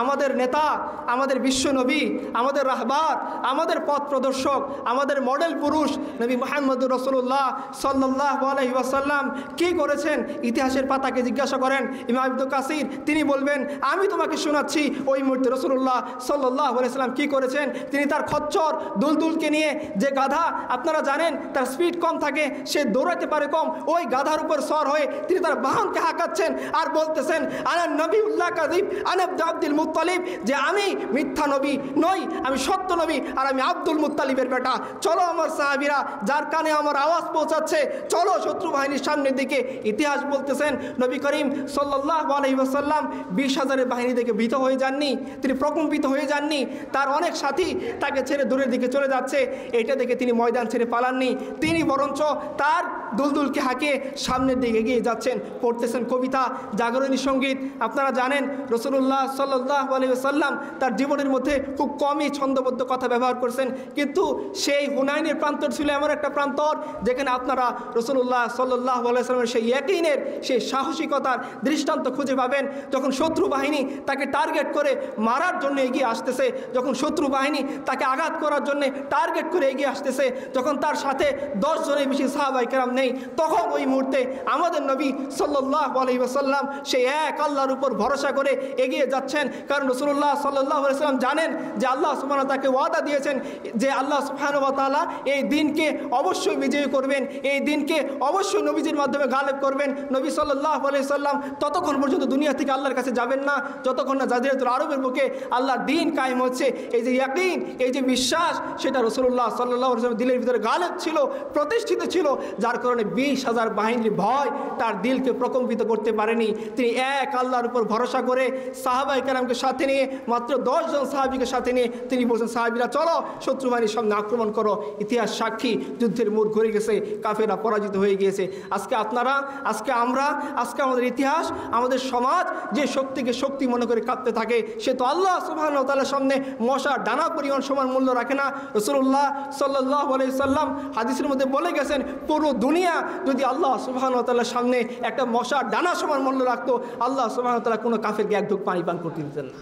আমাদের নেতা, আমাদের বিশ্বনবী, আমাদের রাহবার, আমাদের পথ প্রদর্শক, আমাদের মডেল পুরুষ নবী মুহাম্মদুর রাসূলুল্লাহ সাল্লাল্লাহু আলাইহি ওয়াসাল্লাম কী করেছেন? ইতিহাসের পাতাকে জিজ্ঞাসা করেন ইমাম ইবনে কাসির, তিনি বলবেন আমি তোমাকে শোনাচ্ছি ওই মুহূর্তে রাসূলুল্লাহ সাল্লাল্লাহু আলাইহি ওয়াসাল্লাম কী করেছেন। তিনি তার খচ্চর দুলদুলকে নিয়ে, যে গাধা আপনারা জানেন তার স্পিড কম থাকে, সে দৌড়াতে পারে কম, ওই গাধার উপর সওয়ার হয়ে তিনি তার বাহনকে হাঁকাচ্ছেন আর বলতেছেন আনা নবিউল্লাহ কাযিব আনা আব্দুল মুত্তালিব, যে আমি মিথ্যা নবী নই, আমি সত্য নবী আর আমি আব্দুল মুত্তালিবের বেটা। চলো আমার সাহাবীরা, যার কানে আমার আওয়াজ পৌঁছাচ্ছে, চলো শত্রু বাহিনীর সামনের দিকে। ইতিহাস বলতেছেন নবী করিম সাল্লাল্লাহু আলাইহি ওয়াসাল্লাম 20,000-এর বাহিনী দেখে ভীত হয়ে যাননি, তিনি প্রকম্পিত হয়ে যাননি। তার অনেক সাথী তাকে ছেড়ে দূরের দিকে চলে যাচ্ছে, এটা দেখে তিনি ময়দান ছেড়ে পালাননি, তিনি বরঞ্চ তার দুলদুলকে হাঁকিয়ে সামনের দিকে এগিয়ে যাচ্ছেন, পড়তেছেন কবিতা, জাগরণী সঙ্গীত। আপনারা জানেন রাসূলুল্লাহ সাল্লাল্লাহু আলাইহি ওয়াসাল্লাম তার জীবনের মধ্যে খুব কমই ছন্দবদ্ধ কথা ব্যবহার করছেন, কিন্তু সেই হুনাইনের প্রান্তর ছিল এমন একটা প্রান্তর যেখানে আপনারা রাসূলুল্লাহ সাল্লাল্লাহু আলাইহি ওয়াসাল্লামের সেই ইয়াকিনের, সেই সাহসিকতার দৃষ্টান্ত খুঁজে পাবেন। যখন শত্রু বাহিনী তাকে টার্গেট করে মারার জন্য এগিয়ে আসতেছে, যখন শত্রু বাহিনী তাকে আঘাত করার জন্য টার্গেট করে এগিয়ে আসতেছে, যখন তার সাথে 10 জনের বেশি সাহাবায়ে কেরাম নেই, তখন ওই মুহূর্তে আমাদের নবী সাল্লাল্লাহু আলাইহি ওয়াসাল্লাম সেই এক আল্লাহর উপর ভরসা করে এগিয়ে যাচ্ছেন। কারণ রাসূলুল্লাহ সাল্লাল্লাহু আলাইহি ওয়াসাল্লাম জানেন যে আল্লাহ সুবহানাহু ওয়া তাআলা তাকে ওয়াদা দিয়েছেন যে আল্লাহ সুবহানাহু ওয়া তাআলা এই দিনকে অবশ্যই বিজয়ী করবেন, এই দিনকে অবশ্যই নবীজির মাধ্যমে গালেব করবেন। নবী সাল্লাল্লাহু আলাইহি সাল্লাম ততক্ষণ পর্যন্ত দুনিয়া থেকে আল্লাহর কাছে যাবেন না যতক্ষণ না জাজিরাতুল আরবের বুকে আল্লাহর দিন কায়েম হচ্ছে। এই যে ইয়াকিন, এই যে বিশ্বাস, সেটা রাসূলুল্লাহ সাল্লাল্লাহু আলাইহি ওয়াসাল্লামের দিলের ভিতরে গালেব ছিল, প্রতিষ্ঠিত ছিল, যার কারণে 20,000 বাহিনীর ভয় তার দিলকে প্রকম্পিত করতে পারেনি। তিনি এক আল্লাহর উপর ভরসা করে সাহাবায়ে কেরামকে সাথে নিয়ে, মাত্র 10 জন সাহাবীকে সাথে নিয়ে তিনি বলছেন, সাহাবীরা চলো শত্রু বাহিনীর সামনে আক্রমণ করো। ইতিহাস সাক্ষী, যুদ্ধের মোড় ঘুরে গেছে, কাফেররা পরাজিত হয়ে গিয়েছে। আজকে আপনারা, আজকে আমরা, আজকে আমাদের ইতিহাস, আমাদের সমাজ যে শক্তিকে শক্তি মনে করে কাঁপতে থাকে, সে তো আল্লাহ সুবহানাহু ওয়া তাআলার সামনে মশার ডানা পরিমাণ সমান মূল্য রাখে না। রাসূলুল্লাহ সাল্লাল্লাহু আলাইহি সাল্লাম হাদিসের মধ্যে বলে গেছেন, পুরো দুনিয়া যদি আল্লাহ সুবহানাহু ওয়া তাআলার সামনে একটা মশার ডানা সমান মূল্য রাখতো, আল্লাহ সুবহানাহু ওয়া তাআলা কোনো কাফেরকে এক ঢোক পানি পান করতে দিতেন না।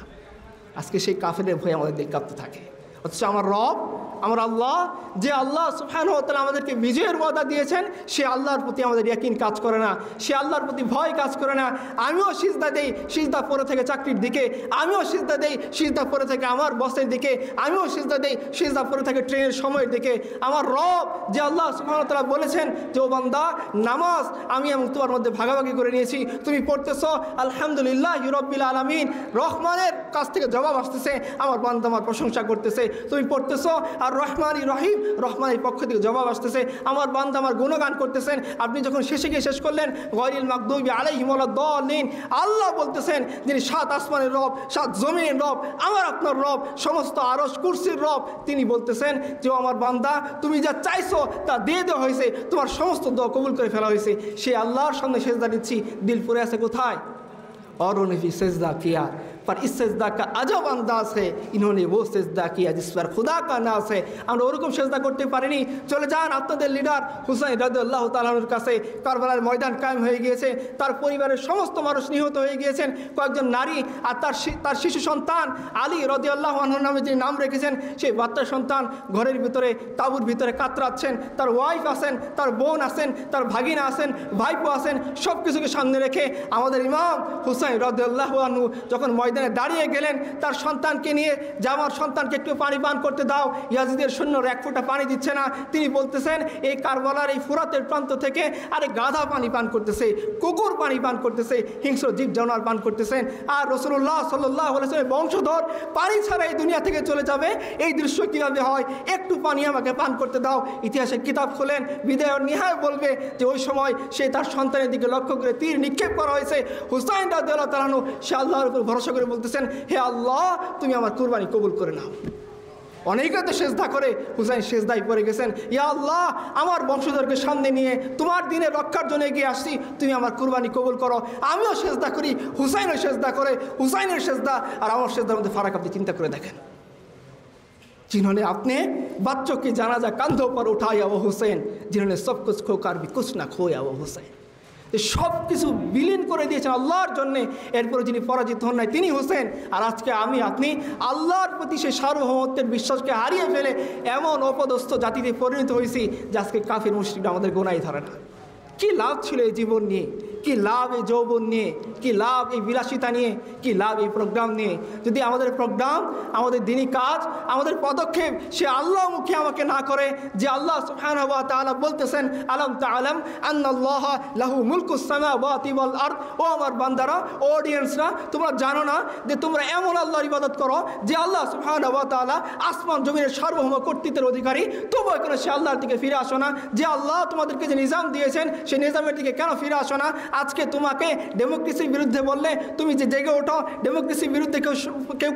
আজকে সেই কাফেরের ভয়ে আমাদের দিল কাঁপতে থাকে। অথচ আমার রব, আমার আল্লাহ, যে আল্লাহ সুবহানাহু ওয়া তাআলা আমাদেরকে বিজয়ের ওয়াদা দিয়েছেন, সে আল্লাহর প্রতি আমাদের ইয়াকিন কাজ করে না, সে আল্লাহর প্রতি ভয় কাজ করে না। আমিও সিজদা দেই, সিজদা পড়ে থেকে চাকরির দিকে, আমিও সিজদা দেই, সিজদা পড়ে থেকে আমার বসের দিকে, আমিও সিজদা দেই, সিজদা পড়ে থেকে ট্রেনের সময়ের দিকে। আমার রব, যে আল্লাহ সুবহানাহু ওয়া তাআলা বলেছেন যে ও বান্দা, নামাজ আমি এবং তোমার মধ্যে ভাগাভাগি করে নিয়েছি। তুমি পড়তেছো আলহামদুলিল্লাহি রাব্বিল আলামিন, রহমানের কাছ থেকে জবাব আসতেছে, আমার বান্দা আমার প্রশংসা করতেছে। তুমি পড়তেছো আর রহমানি রহিম, রহমানের পক্ষ থেকে জবাব আসতেছে, আমার বান্দা আমার গুণগান করতেছেন। আপনি যখন শেষে গিয়ে শেষ করলেন গায়রিল মাগদুবি আলাইহিম ওয়ালাদ-দাল্লিন, আল্লাহ বলতেছেন যিনি 7 আসমানের রব, 7 জমিনের রব, আমার আপনার রব, সমস্ত আরশ কুরসির রব, তিনি বলতেছেন যে আমার বান্দা তুমি যা চাইছো তা দিয়ে দেওয়া হয়েছে, তোমার সমস্ত দোয়া কবুল করে ফেলা হয়েছে। সে আল্লাহর সামনে সেজদা দিচ্ছি, দিল পড়ে আছে কোথায়? और उन्होंने भी सजदा किया, पर इस सजदा का अजब अंदाज है, इन्होंने वो सजदा किया जिस पर खुदा का नाज है। আমরা ওরকম সেজদা করতে পারিনি। চলে যান আপনাদের লিডার হুসাইন রাদিয়াল্লাহু তাআলার কাছে। কারবালার ময়দান কায়েম হয়ে গিয়েছে, তার পরিবারের সমস্ত মানুষ নিহত হয়ে গিয়েছেন, কয়েকজন নারী আর তার শিশু সন্তান আলী রাদিয়াল্লাহু আনহু নামে যিনি নাম রেখেছেন, সেই বাচ্চা সন্তান ঘরের ভিতরে, তাঁবুর ভিতরে কাতরাচ্ছেন। তার ওয়াইফ আছেন, তার বোন আছেন, তার ভাগিনা আছেন, ভাইপো আছেন, সব কিছুকে সামনে রেখে আমাদের ইমাম হুসাইন রাদিয়াল্লাহু আনহু যখন ময়দানে দাঁড়িয়ে গেলেন তার সন্তানকে নিয়ে, যে আমার সন্তানকে একটু পানি পান করতে দাও, ইয়াজিদের সৈন্যরা এক ফোঁটা পানি দিচ্ছে না। তিনি বলতেছেন এই কারবালার এই ফুরাতের প্রান্ত থেকে আরে গাধা পানি পান করতেছে, কুকুর পানি পান করতেছে, হিংস্র জীব জানোয়ার পান করতেছেন, আর রাসূলুল্লাহ সাল্লাল্লাহু আলাইহি ওয়াসাল্লামের বংশধর পানি ছাড়া এই দুনিয়া থেকে চলে যাবে, এই দৃশ্য কীভাবে হয়? একটু পানি আমাকে পান করতে দাও। ইতিহাসের কিতাব খোলেন, বিদায় নিহায় বলবে যে ওই সময় সে তার সন্তানের দিকে লক্ষ্য করে তীর নিক্ষেপ করা হয়েছে। হুসাইন রাদিয়াল্লাহু তাআলা সে আল্লাহর উপর ভরসা করে বলতেছেন, হে আল্লাহ তুমি আমার কুরবানি কবুল করে নাও। অনেকে তো সেজদা করে, হুসাইন সেজদায় পড়ে গেছেন, ইয়া আল্লাহ আমার বংশধরকে সামনে নিয়ে তোমার দিনের রক্ষার জন্য এগিয়ে আসছি, তুমি আমার কুরবানি কবুল করো। আমিও সেজদা করি, হুসাইনও সেজদা করে, হুসাইনের সেজদা আর আমার সেজদার মধ্যে ফারাক আপনি চিন্তা করে দেখেন। जिन्होंने अपने बच्चों की जनाजा कंधों पर उठाया वो हुसैन, जिन्होंने सब कुछ खोकर भी कुछ ना खोया वो हुसैन। সব কিছু বিলীন করে দিয়েছেন আল্লাহর জন্যে, এরপরে যিনি পরাজিত হন নাই তিনি হোসেন। আর আজকে আমি আপনি আল্লাহর প্রতি সেই সার্বভৌমত্বের বিশ্বাসকে হারিয়ে ফেলে এমন অপদস্থ জাতিতে পরিণত হয়েছি যে আজকে কাফির মুশরিকরা আমাদের গোনাই ধরে না। কি লাভ ছিল এই জীবন নিয়ে, কি লাভ এই যৌবন নিয়ে, কি লাভ এই বিলাসিতা নিয়ে, কি লাভ এই প্রোগ্রাম নিয়ে, যদি আমাদের প্রোগ্রাম, আমাদের দিনী কাজ, আমাদের পদক্ষেপ সে আল্লাহ মুখে আমাকে না করে, যে আল্লাহ সুবহানাহু ওয়া তাআলা বলতেছেন আলাম তাআলাম আন্নাল্লাহা লাহু মুলকুস সামাওয়াতি ওয়াল আরদ। ও আমার বান্দারা, অডিয়েন্সরা, তোমরা জানো না যে তোমরা এমন আল্লাহর ইবাদত করো যে আল্লাহ সুবহানাহু ওয়া তাআলা আসমান জমিনের সার্বভৌম কর্তৃত্বের অধিকারী, তবুও কেন সে আল্লাহর দিকে ফিরে আসো না? যে আল্লাহ তোমাদেরকে যে নিজাম দিয়েছেন সেই নিজামের দিকে কেন ফিরে আসো না? আজকে তোমাকে ডেমোক্রেসির বিরুদ্ধে বললে তুমি যে জেগে ওঠো, ডেমোক্রেসির বিরুদ্ধে কেউ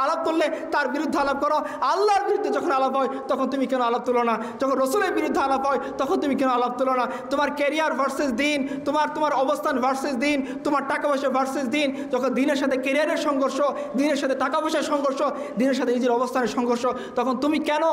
আলাপ তুললে তার বিরুদ্ধে আলাপ করো। আল্লাহর বিরুদ্ধে যখন আলাপ হয় তখন তুমি কেন আলাপ তুলো না? যখন রসুলের বিরুদ্ধে আলাপ হয় তখন তুমি কেন আলাপ তুলো না? তোমার ক্যারিয়ার ভার্সেস দিন, তোমার অবস্থান ভার্সেস দিন, তোমার টাকা পয়সা ভার্সেস দিন, যখন দিনের সাথে ক্যারিয়ারের সংঘর্ষ, দিনের সাথে টাকা পয়সার সংঘর্ষ, দিনের সাথে নিজের অবস্থানের সংঘর্ষ, তখন তুমি কেন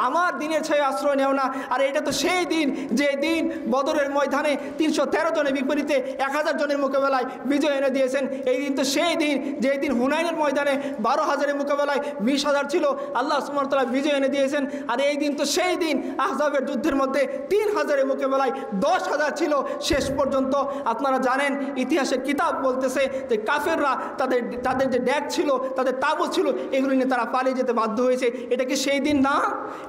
আমার দিনের ছায়া আশ্রয় নেও না? আর এটা তো সেই দিন যে দিন বদরের ময়দান ময়দানে 313 জনের বিপরীতে 1000 জনের মোকাবেলায় বিজয় এনে দিয়েছেন। এই দিন তো সেই দিন যেই দিন হুনাইনের ময়দানে 12,000-এর মোকাবেলায় 20,000 ছিল, আল্লাহ সুবহানাহু ওয়া তাআলা বিজয় এনে দিয়েছেন। আর এই দিন তো সেই দিন আহজাবের যুদ্ধের মধ্যে 3,000-এর মোকাবেলায় 10,000 ছিল। শেষ পর্যন্ত আপনারা জানেন, ইতিহাসের কিতাব বলতেছে যে কাফেররা তাদের যে ড্যাগ ছিল, তাদের তাবু ছিল, এগুলো নিয়ে তারা পালিয়ে যেতে বাধ্য হয়েছে। এটা কি সেই দিন না?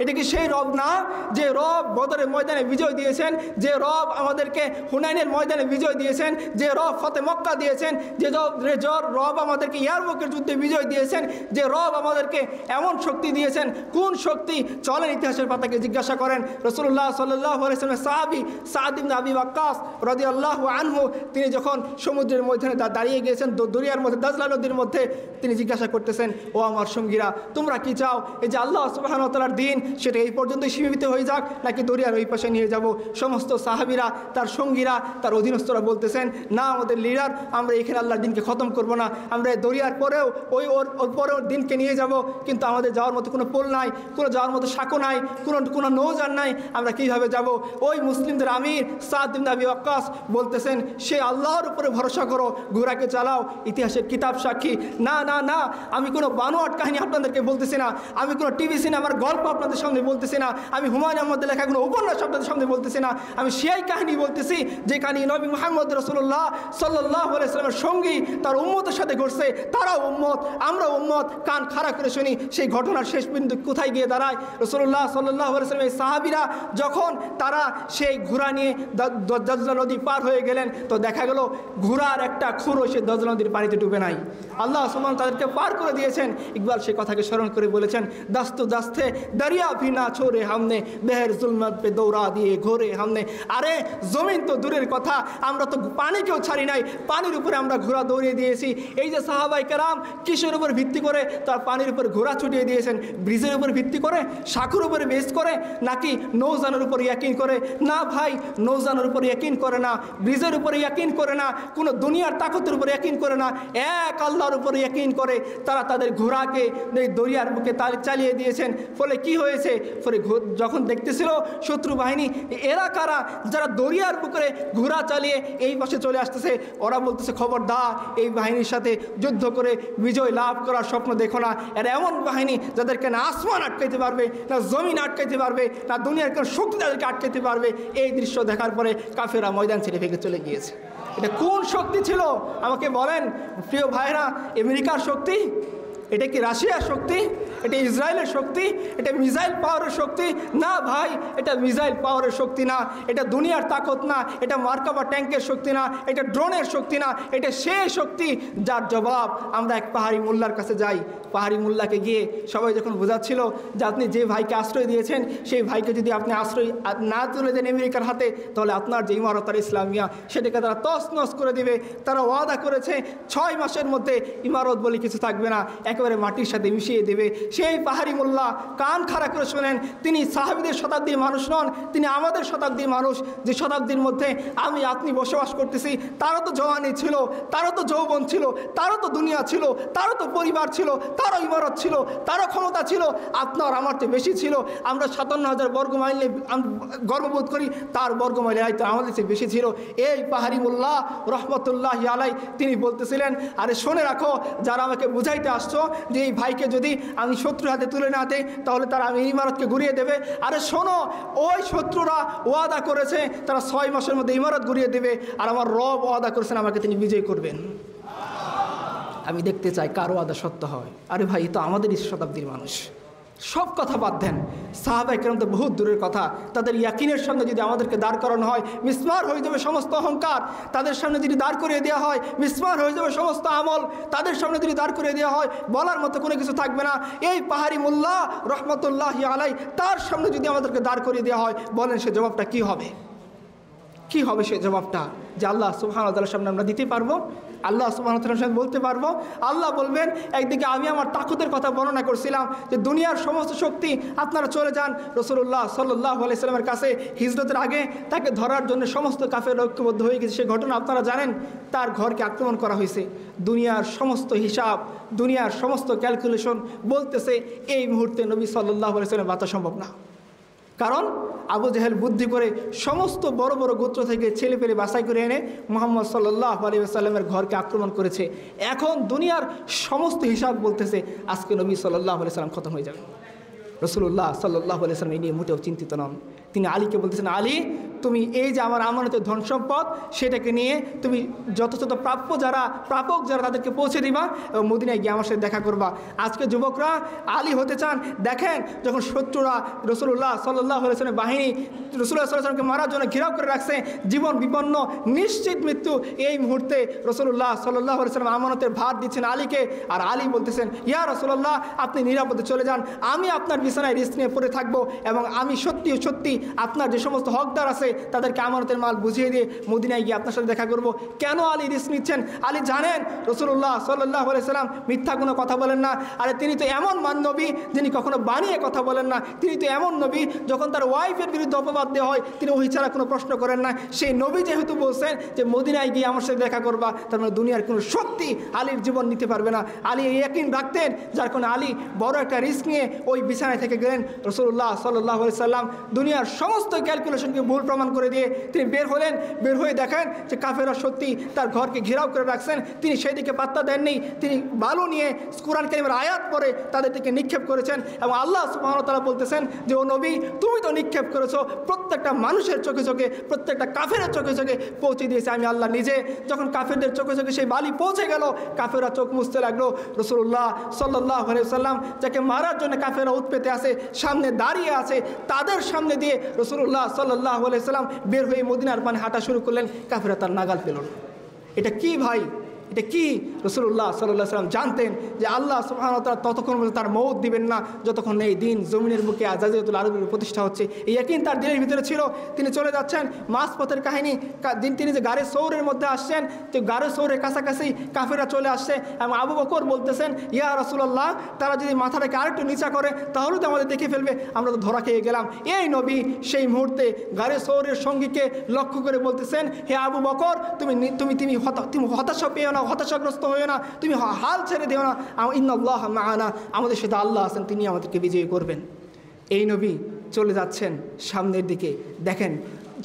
এটা কি সেই রব না যে রব বদরের ময়দানে বিজয় দিয়েছেন, যে রব আমাদেরকে হুনাইনের ময়দানে বিজয় দিয়েছেন, যে রব ফতে মক্কা দিয়েছেন, যে রব আমাদেরকে ইয়ারমুকের যুদ্ধে বিজয় দিয়েছেন, যে রব আমাদেরকে এমন শক্তি দিয়েছেন? কোন শক্তি? চলেন ইতিহাসের পাতাকে জিজ্ঞাসা করেন। রাসূলুল্লাহ সাল্লাল্লাহু আলাইহি ওয়াসাল্লামের সাহাবী সাদ ইবনে আবি ওয়াক্কাস রাদিয়াল্লাহু আনহু, তিনি যখন সমুদ্রের মধ্যে দাঁড়িয়ে গিয়েছেন, দরিয়ার মধ্যে, দাজলা নদীর মধ্যে, তিনি জিজ্ঞাসা করতেছেন, ও আমার সঙ্গীরা, তোমরা কি চাও? এই যে আল্লাহ সুবহানাহু ওয়া তাআলার দিন, সেটা এই পর্যন্তই সীমিত হয়ে যাক, নাকি দরিয়ার ওই পাশে নিয়ে যাব? সমস্ত সাহাবীরা, তার সঙ্গীরা, তার অধীনস্থরা বলতেছেন, না আমাদের লিডার, আমরা এখানে আল্লাহর দিনকে খতম করব না, আমরা দরিয়ার পরেও ওর পরেও দিনকে নিয়ে যাব, কিন্তু আমাদের যাওয়ার মতো কোনো পোল নাই, কোনো যাওয়ার মতো সাঁকো নাই, কোনো নৌযান নাই, আমরা কীভাবে যাব? ওই মুসলিমদের আমির সাদ ইবনে আবি ওয়াক্কাস বলতেছেন, সে আল্লাহর উপরে ভরসা করো, ঘোড়াকে চালাও। ইতিহাসের কিতাব সাক্ষী। না না না, আমি কোনো বানোয়াট কাহিনী আপনাদেরকে বলতেছি না, আমি কোনো টিভি সিনেমার গল্প আপনাদের সামনে বলতেছি না, আমি হুমায়ুন আহমদের লেখা কোনো উপন্যাস আপনাদের সামনে বলতেছি না, আমি সেই কাহিনী বলতেছি যে কাহিনী নবী মুহাম্মদ রাসূলুল্লাহ সাল্লাল্লাহু আলাইহি ওয়াসাল্লামের সঙ্গী তার উম্মতের সাথে ঘটছে। তারাও উম্মত, আমরা উম্মত, কান খাড়া করে শুনি সেই ঘটনার শেষ বিন্দু কোথায় গিয়ে দাঁড়ায়। রাসূলুল্লাহ সাল্লাল্লাহু আলাইহি ওয়াসাল্লামের সাহাবীরা যখন তারা সেই ঘোড়া নিয়ে দাজলা নদী পার হয়ে গেলেন, তো দেখা গেল ঘোড়ার একটা খুরও সে দাজলা নদীর পানিতে ডুবে নাই। আল্লাহ সুবহানাহু তাদেরকে পার করে দিয়েছেন। ইকবাল সে কথাকে স্মরণ করে বলেছেন, দাস্তু দাস্তে দরিয়া ভি না ছোড়ে হামনে, বেহের জুলমত পে দৌড়া দিয়ে ঘোরে হামনে। আরে জমিন তো দূরের কথা, আমরা তো পানিকেও ছাড়ি নাই, পানির উপরে আমরা ঘোড়া দৌড়িয়ে দিয়েছি। এই যে সাহাবায়ে কেরাম কিসের উপর ভিত্তি করে তার পানির উপর ঘোড়া ছুটিয়ে দিয়েছেন? ব্রিজের উপর ভিত্তি করে, সাঁকুর উপরে বেস করে, নাকি নৌজানের উপর ইয়াকিন করে? না ভাই, নৌজানের উপর ইয়াকিন করে না, ব্রিজের উপরে ইয়াকিন করে না, কোনো দুনিয়ার তাকতের উপর ইয়াকিন করে না, এক আল্লাহর উপর ইয়াকিন করে তারা তাদের ঘোড়াকে দরিয়ার বুকে চালিয়ে দিয়েছেন। ফলে কি হয়েছে? ফলে যখন দেখতেছিল শত্রু বাহিনী, এরা কারা যারা দরিয়ার বুকে ঘোড়া চালিয়ে এই পাশে চলে আসতেছে, ওরা বলতেছে, খবরদার এই বাহিনীর সাথে যুদ্ধ করে বিজয় লাভ করার স্বপ্ন দেখো না। এরা এমন বাহিনী যাদেরকে না আসমান আটকাইতে পারবে, না জমিন আটকাইতে পারবে, না দুনিয়ার কোনো শক্তি তাদেরকে আটকাইতে পারবে। এই দৃশ্য দেখার পরে কাফেররা ময়দান ছেড়ে ভেঙে চলে গিয়েছে। এটা কোন শক্তি ছিল আমাকে বলেন প্রিয় ভাইরা? আমেরিকার শক্তি? এটা কি রাশিয়ার শক্তি? এটা ইসরায়েলের শক্তি? এটা মিসাইল পাওয়ারের শক্তি? না ভাই, এটা মিসাইল পাওয়ারের শক্তি না, এটা দুনিয়ার তাকত না, এটা মার্কাবা ট্যাঙ্কের শক্তি না, এটা ড্রোনের শক্তি না, এটা সেই শক্তি যার জবাব আমরা এক পাহাড়ি মোল্লার কাছে যাই। পাহাড়ি মোল্লাকে গিয়ে সবাই যখন বোঝাচ্ছিল যে আপনি যে ভাইকে আশ্রয় দিয়েছেন, সেই ভাইকে যদি আপনি আশ্রয় না তুলে দেন আমেরিকার হাতে, তাহলে আপনার যে ইমারত আল ইসলামিয়া সেটাকে তারা তছনছ করে দিবে। তারা ওয়াদা করেছে 6 মাসের মধ্যে ইমারত বলে কিছু থাকবে না, একেবারে মাটির সাথে মিশিয়ে দেবে। সেই পাহাড়ি মোল্লা কান খাড়া করে শোনেন, তিনি সাহাবীদের শতাব্দীর মানুষ নন, তিনি আমাদের শতাব্দীর মানুষ। যে শতাব্দীর মধ্যে আমি আপনি বসবাস করতেছি, তারও তো জওয়ানি ছিল, তারও তো যৌবন ছিল, তারও তো দুনিয়া ছিল, তারও তো পরিবার ছিল, তারও ইমারত ছিল, তারও ক্ষমতা ছিল, আপনার আমার তো বেশি ছিল। আমরা 57,000 বর্গমাইল গর্ববোধ করি, তার বর্গমাইল হয়তো আমাদের চেয়ে বেশি ছিল। এই পাহাড়ি মোল্লা রহমতুল্লাহি আলাই তিনি বলতেছিলেন, আরে শুনে রাখো, যারা আমাকে বুঝাইতে আসছো যে এই ভাইকে যদি আমি শত্রুর হাতে তুলে না দিই তাহলে তারা আমি ইমারতকে ঘুরিয়ে দেবে, আরে শোনো, ওই শত্রুরা ওয়াদা করেছে তারা 6 মাসের মধ্যে ইমারত ঘুরিয়ে দেবে, আর আমার রব ওয়াদা করেছেন আমাকে তিনি বিজয় করবেন। আমি দেখতে চাই কার ওয়াদা সত্য হয়। আরে ভাই, তো আমাদেরই শতাব্দীর মানুষ। সব কথা বাদ দেন, সাহাবায়ে কেরাম তো বহুত দূরের কথা, তাদের ইয়াকিনের সামনে যদি আমাদেরকে দাঁড় করানো হয়, মিসমার হয়ে যাবে সমস্ত অহংকার। তাদের সামনে যদি দাঁড় করিয়ে দেওয়া হয়, মিসমার হয়ে যাবে সমস্ত আমল। তাদের সামনে যদি দাঁড় করিয়ে দেওয়া হয়, বলার মতো কোনো কিছু থাকবে না। এই পাহাড়ি মোল্লা রহমতুল্লাহি আলাই, তার সামনে যদি আমাদেরকে দাঁড় করিয়ে দেওয়া হয়, বলেন সে জবাবটা কি হবে? কি হবে সে জবাবটা? যে আল্লাহ সুবহানাহু ওয়া তাআলার সামনে আমরা দিতে পারবো? আল্লাহ সুবহানাহু ওয়া তাআলার সামনে বলতে পারবো? আল্লাহ বলবেন, একদিকে আমি আমার তাকতের কথা বর্ণনা করছিলাম যে দুনিয়ার সমস্ত শক্তি আপনারা চলে যান রাসূলুল্লাহ সাল্লাল্লাহু আলাইহি সাল্লামের কাছে। হিজরতের আগে তাকে ধরার জন্য সমস্ত কাফের ঐক্যবদ্ধ হয়ে গেছে, সে ঘটনা আপনারা জানেন। তার ঘরকে আক্রমণ করা হয়েছে। দুনিয়ার সমস্ত হিসাব, দুনিয়ার সমস্ত ক্যালকুলেশন বলতেছে এই মুহূর্তে নবী সাল্লাল্লাহু আলাইহি সাল্লাম বাঁচা সম্ভব না। কারণ আবু জেহেল বুদ্ধি করে সমস্ত বড় বড় গোত্র থেকে ছেলে পেলে বাছাই করে এনে মুহাম্মদ সাল্লাল্লাহু আলাইহি ওয়াসাল্লামের ঘরকে আক্রমণ করেছে। এখন দুনিয়ার সমস্ত হিসাব বলতেছে আজকে নবী সাল্লাল্লাহু আলাইহি ওয়াসাল্লাম খতম হয়ে যাবে। রাসূলুল্লাহ সাল্লাল্লাহু আলাইহি ওয়াসাল্লাম এই নিয়ে মোটেও চিন্তিত নন। তিনি আলীকে বলতেছেন, আলী তুমি এই যে আমার আমানতের ধন সম্পদ সেটাকে নিয়ে তুমি যথাযথ প্রাপক যারা তাদেরকে পৌঁছে দিবা এবং মদিনায় গিয়ে আমার সাথে দেখা করবা। আজকে যুবকরা আলী হতে চান, দেখেন যখন শত্রুরা রাসূলুল্লাহ সাল্লাল্লাহু আলাইহি ওয়াসাল্লামের বাহিনী রাসূলুল্লাহ সাল্লাল্লাহু আলাইহি ওয়াসাল্লামকে মারার জন্য ঘেরাও করে রাখছে, জীবন বিপন্ন, নিশ্চিত মৃত্যু। এই মুহূর্তে রাসূলুল্লাহ সাল্লাল্লাহু আলাইহি ওয়াসাল্লাম আমানতের ভার দিচ্ছেন আলীকে, আর আলী বলতেছেন, ইয়া রাসূলুল্লাহ আপনি নিরাপদে চলে যান, আমি আপনার বিছানায় রিস্ক নিয়ে পড়ে থাকবো এবং আমি সত্যি আপনার যে সমস্ত হকদার আছে তাদেরকে আমানতের মাল বুঝিয়ে দিয়ে মদিনায় গিয়ে আপনার সাথে দেখা করব। কেন আলী রিস্ক নিচ্ছেন? আলী জানেন রাসূলুল্লাহ সাল্লাল্লাহু আলাইহি ওয়াসাল্লাম মিথ্যা কোনো কথা বলেন না। আরে তিনি তো এমন নবী যিনি কখনো বানিয়ে কথা বলেন না। তিনি তো এমন নবী যখন তার ওয়াইফের বিরুদ্ধে অপবাদ দেওয়া হয় তিনি ওই ছাড়া কোনো প্রশ্ন করেন না। সেই নবী যেহেতু বলছেন যে মদিনায় গিয়ে আমার সাথে দেখা করবা, তার মানে দুনিয়ার কোনো শক্তি আলীর জীবন নিতে পারবে না। আলী এই ইয়াকিন রাখতেন, যার কারণে আলী বড় একটা রিস্ক নিয়ে ওই বিছানায় থেকে গেলেন। রাসূলুল্লাহ সাল্লাল্লাহু আলাইহি ওয়াসাল্লাম দুনিয়ার সমস্ত ক্যালকুলেশনকে ভুল প্রমাণ করে দিয়ে তিনি বের হলেন। বের হয়ে দেখেন যে কাফেররা সত্যি তার ঘরকে ঘেরাও করে রাখছেন। তিনি সেই দিকে পাত্তা দেননি। তিনি বালু নিয়ে কোরআন কারীমের আয়াত পড়ে তাদের দিকে নিক্ষেপ করেছেন এবং আল্লাহ সুবহানাহু ওয়া তাআলা বলতেছেন যে ও নবী তুমি তো নিক্ষেপ করেছো, প্রত্যেকটা মানুষের চোখে চোখে, প্রত্যেকটা কাফেরের চোখে চোখে পৌঁছে দিয়েছে আমি আল্লাহ নিজে। যখন কাফেরদের চোখে চোখে সেই বালি পৌঁছে গেল, কাফেররা চোখ মুছতে লাগলো। রাসূলুল্লাহ সাল্লাল্লাহু আলাইহি ওয়াসাল্লাম যাকে মারার জন্য কাফেররা উৎপেতে আছে, সামনে দাঁড়িয়ে আছে, তাদের সামনে দিয়ে রাসূলুল্লাহ সাল্লাল্লাহু আলাইহি ওয়াসাল্লাম বের হয়ে মদিনার পানে হাঁটা শুরু করলেন। কাফেররা তার নাগাল পেল না। এটা কি ভাই, এটা কি? রাসূলুল্লাহ সাল্লাল্লাহু আলাইহি ওয়াসাল্লাম জানতেন যে আল্লাহ সুবহানাহু ওয়া তাআলা ততক্ষণ পর্যন্ত তার মওত দিবেন না যতক্ষণ এই দিন জমিনের বুকে জাজিরাতুল আরবের প্রতিষ্ঠা হচ্ছে। এই ইয়াকিন তার দিলের ভিতরে ছিল। তিনি চলে যাচ্ছেন মাঝপথের কাহিনী, তিনি যে গারে সৌরের মধ্যে আসছেন, তো গারে সৌরের কাছাকাছি কাফেররা চলে আসছে এবং আবু বকর বলতেছেন, ইয়া রাসূলুল্লাহ তারা যদি মাথাটাকে আরেকটু নিচা করে তাহলে তো আমাদের দেখে ফেলবে, আমরা তো ধরা খেয়ে গেলাম। এই নবী সেই মুহূর্তে গারে সৌরের সঙ্গীকে লক্ষ্য করে বলতেছেন, হে আবু বকর তুমি হতাশা পেও না, হতাশাগ্রস্ত হয়েও না, তুমি হাল ছেড়ে দিও না, ইন্নাল্লাহ মা'ানা, আমাদের সাথে আল্লাহ আছেন, তিনি আমাদেরকে বিজয়ী করবেন। এই নবী চলে যাচ্ছেন সামনের দিকে। দেখেন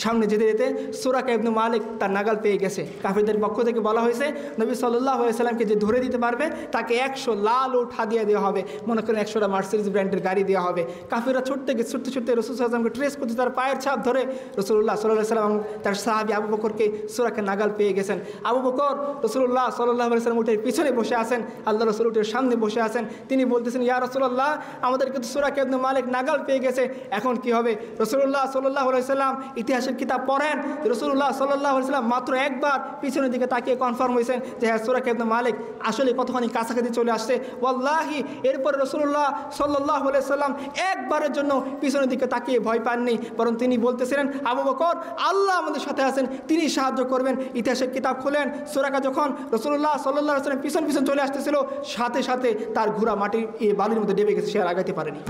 সামনে যেতে যেতে সুরাকা ইবনে মালিক তার নাগাল পেয়ে গেছে। কাফেরদের পক্ষ থেকে বলা হয়েছে নবী সাল্লাল্লাহু আলাইহি সাল্লামকে যে ধরে দিতে পারবে তাকে 100 লাল উট হাদিয়া দেওয়া হবে, মনে করেন 100টা মার্সিডিজ ব্র্যান্ডের গাড়ি দেওয়া হবে। কাফেররা ছুটতে রাসূল সাল্লাল্লাহু আলাইহি ওয়াসাল্লামকে ট্রেস করতে তার পায়ের ছাপ ধরে রাসূলুল্লাহ সাল্লাল্লাহু আলাইহি ওয়াসাল্লাম তার সাহাবী আবু বকরকে সুরাকে নাগাল পেয়ে গেছেন। আবু বকর রাসূলুল্লাহ সাল্লাল্লাহু আলাইহি ওয়াসাল্লাম উটের পিছনে বসে আছেন, আল্লাহ রাসূল উটের সামনে বসে আছেন। তিনি বলতেছেন, ইয়া রাসূলুল্লাহ আমাদেরকে তো সুরাকা ইবনে মালিক নাগাল পেয়ে গেছে, এখন কি হবে? রাসূলুল্লাহ সাল্লাল্লাহু আলাইহি ওয়াসাল্লাম ইতিহাসের কিতাব পড়েন, রাসূলুল্লাহ সাল্লাল্লাহু আলাইহি ওয়াসাল্লাম মাত্র একবার পিছনের দিকে তাকিয়ে কনফার্ম হয়েছেন যে হ্যাঁ সুরাকা ইবনে মালিক আসলে কতখানি কাছাকাছি চলে আসছে। ওয়াল্লাহি এরপর রাসূলুল্লাহ সাল্লাল্লাহু আলাইহি ওয়াসাল্লাম একবারের জন্য পিছনের দিকে তাকিয়ে ভয় পাননি, বরং তিনি বলতেছিলেন, আবু বকর আল্লাহ আমাদের সাথে আছেন, তিনি সাহায্য করবেন। ইতিহাসের কিতাব খোলেন, সুরাকা যখন রাসূলুল্লাহ সাল্লাল্লাহু আলাইহি ওয়াসাল্লাম পিছন পিছন চলে আসতেছিল, সাথে সাথে তার ঘোড়া মাটির বালির মধ্যে ডেবে গেছে, সে আর আগাতে পারেনি।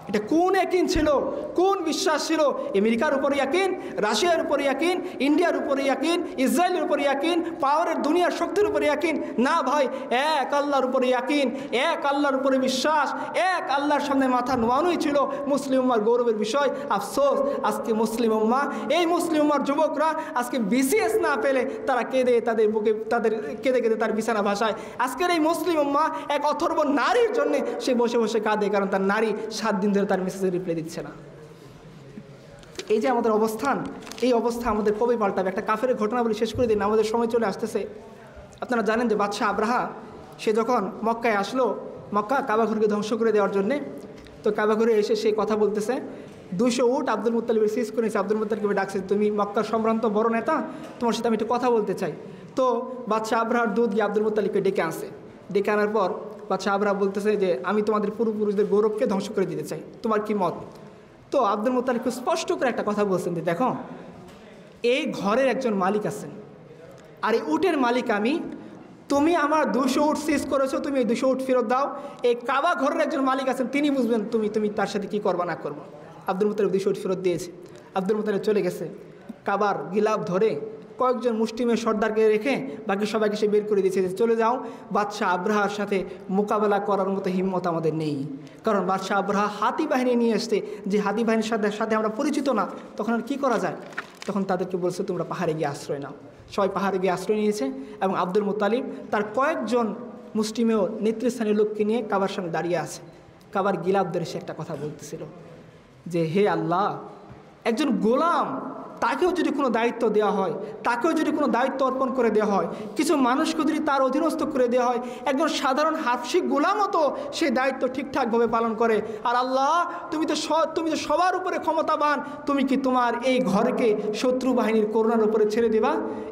এটা কোন ইয়াকিন ছিল, কোন বিশ্বাস ছিল? আমেরিকার উপরে ইয়াকিন, রাশিয়ার উপরে ইয়াকিন, ইন্ডিয়ার উপরে ইয়াকিন, ইসরায়েলের উপরে ইয়াকিন, পাওয়ারের দুনিয়ার শক্তির উপরে ইয়াকিন? না ভাই, এক আল্লাহর উপরে ইয়াকিন, এক আল্লাহর উপরে বিশ্বাস, এক আল্লাহর সামনে মাথা নোয়ানোই ছিল মুসলিম উম্মার গৌরবের বিষয়। আফসোস আজকে মুসলিম উম্মা, এই মুসলিম উম্মার যুবকরা আজকে বিসিএস না পেলে তারা কেঁদে তাদের বুকে কেঁদে কেঁদে তার বিছানা ভাষায়। আজকের এই মুসলিম উম্মা এক অথর্ব নারীর জন্যে সে বসে বসে কাঁদে, কারণ তার নারী 7 দিন ধরে তার মেসেজে রিপ্লাই দিচ্ছে না। এই যে আমাদের অবস্থান, এই অবস্থা আমাদের কবে পাল্টাবে? একটা কাফের ঘটনা বলে শেষ করে দিন, আমাদের সময় চলে আসতেছে। আপনারা জানেন যে বাদশাহ আব্রাহা সে যখন মক্কায় আসলো, মক্কা কাবাঘরকে ধ্বংস করে দেওয়ার জন্যে, তো কাবাঘরে এসে সে কথা বলতেছে, 200 উট আব্দুল মুত্তালিবের সিজ করেছে। আব্দুল মুত্তালিবকে ডাকছে, তুমি মক্কার সম্ভ্রান্ত বড় নেতা, তোমার সাথে আমি একটু কথা বলতে চাই। তো বাদশাহ আব্রাহার দুধ গিয়ে আব্দুল মুত্তালিবকে ডেকে আনছে। ডেকে আনার পর বাদশাহ আব্রাহা বলতেছে যে আমি তোমাদের পূর্বপুরুষদের গৌরবকে ধ্বংস করে দিতে চাই, তোমার কি মত? তো আব্দুল মুত্তালিব খুব স্পষ্ট করে একটা কথা বলছেন যে দেখো, এই ঘরের একজন মালিক আছেন, আর এই উটের মালিক আমি। তুমি আমার 200 উট সিজ করেছো, তুমি এই 200 উট ফেরত দাও। এই কাবা ঘরের একজন মালিক আছেন, তিনি বুঝবেন তুমি তার সাথে কি করবা না করবো। আব্দুল মুত্তালিব 200 উট ফেরত দিয়েছে। আব্দুল মুত্তালিব চলে গেছে, কাবার গিলাফ ধরে কয়েকজন মুষ্টিমেয় সর্দারকে রেখে বাকি সবাইকে সে বের করে দিয়েছে যে চলে যাও, বাদশাহ আব্রাহার সাথে মোকাবেলা করার মতো হিম্মত আমাদের নেই। কারণ বাদশাহ আব্রাহা হাতি বাহিনী নিয়ে আসছে, যে হাতি বাহিনীর সাথে আমরা পরিচিত না, তখন আর কী করা যায়? তখন তাদেরকে বলছে তোমরা পাহাড়ে গিয়ে আশ্রয় নাও। সবাই পাহাড়ে গিয়ে আশ্রয় নিয়েছে এবং আব্দুল মুত্তালিব তার কয়েকজন মুষ্টিমেয় নেতৃস্থানীয় লোককে নিয়ে কাবার সামনে দাঁড়িয়ে আছে। কাবার গিলাফ ধরে সে একটা কথা বলতেছিল যে হে আল্লাহ, একজন গোলাম তাকেও যদি কোনো দায়িত্ব দেওয়া হয়, তাকেও যদি কোনো দায়িত্ব অর্পণ করে দেওয়া হয়, কিছু মানুষকে যদি তার অধীনস্থ করে দেওয়া হয়, একজন সাধারণ হাফসি গোলামও তো সেই দায়িত্ব ঠিকঠাকভাবে পালন করে। আর আল্লাহ তুমি তো সবার উপরে ক্ষমতাবান, তুমি কি তোমার এই ঘরকে শত্রু বাহিনীর করোনার উপরে ছেড়ে দেবা?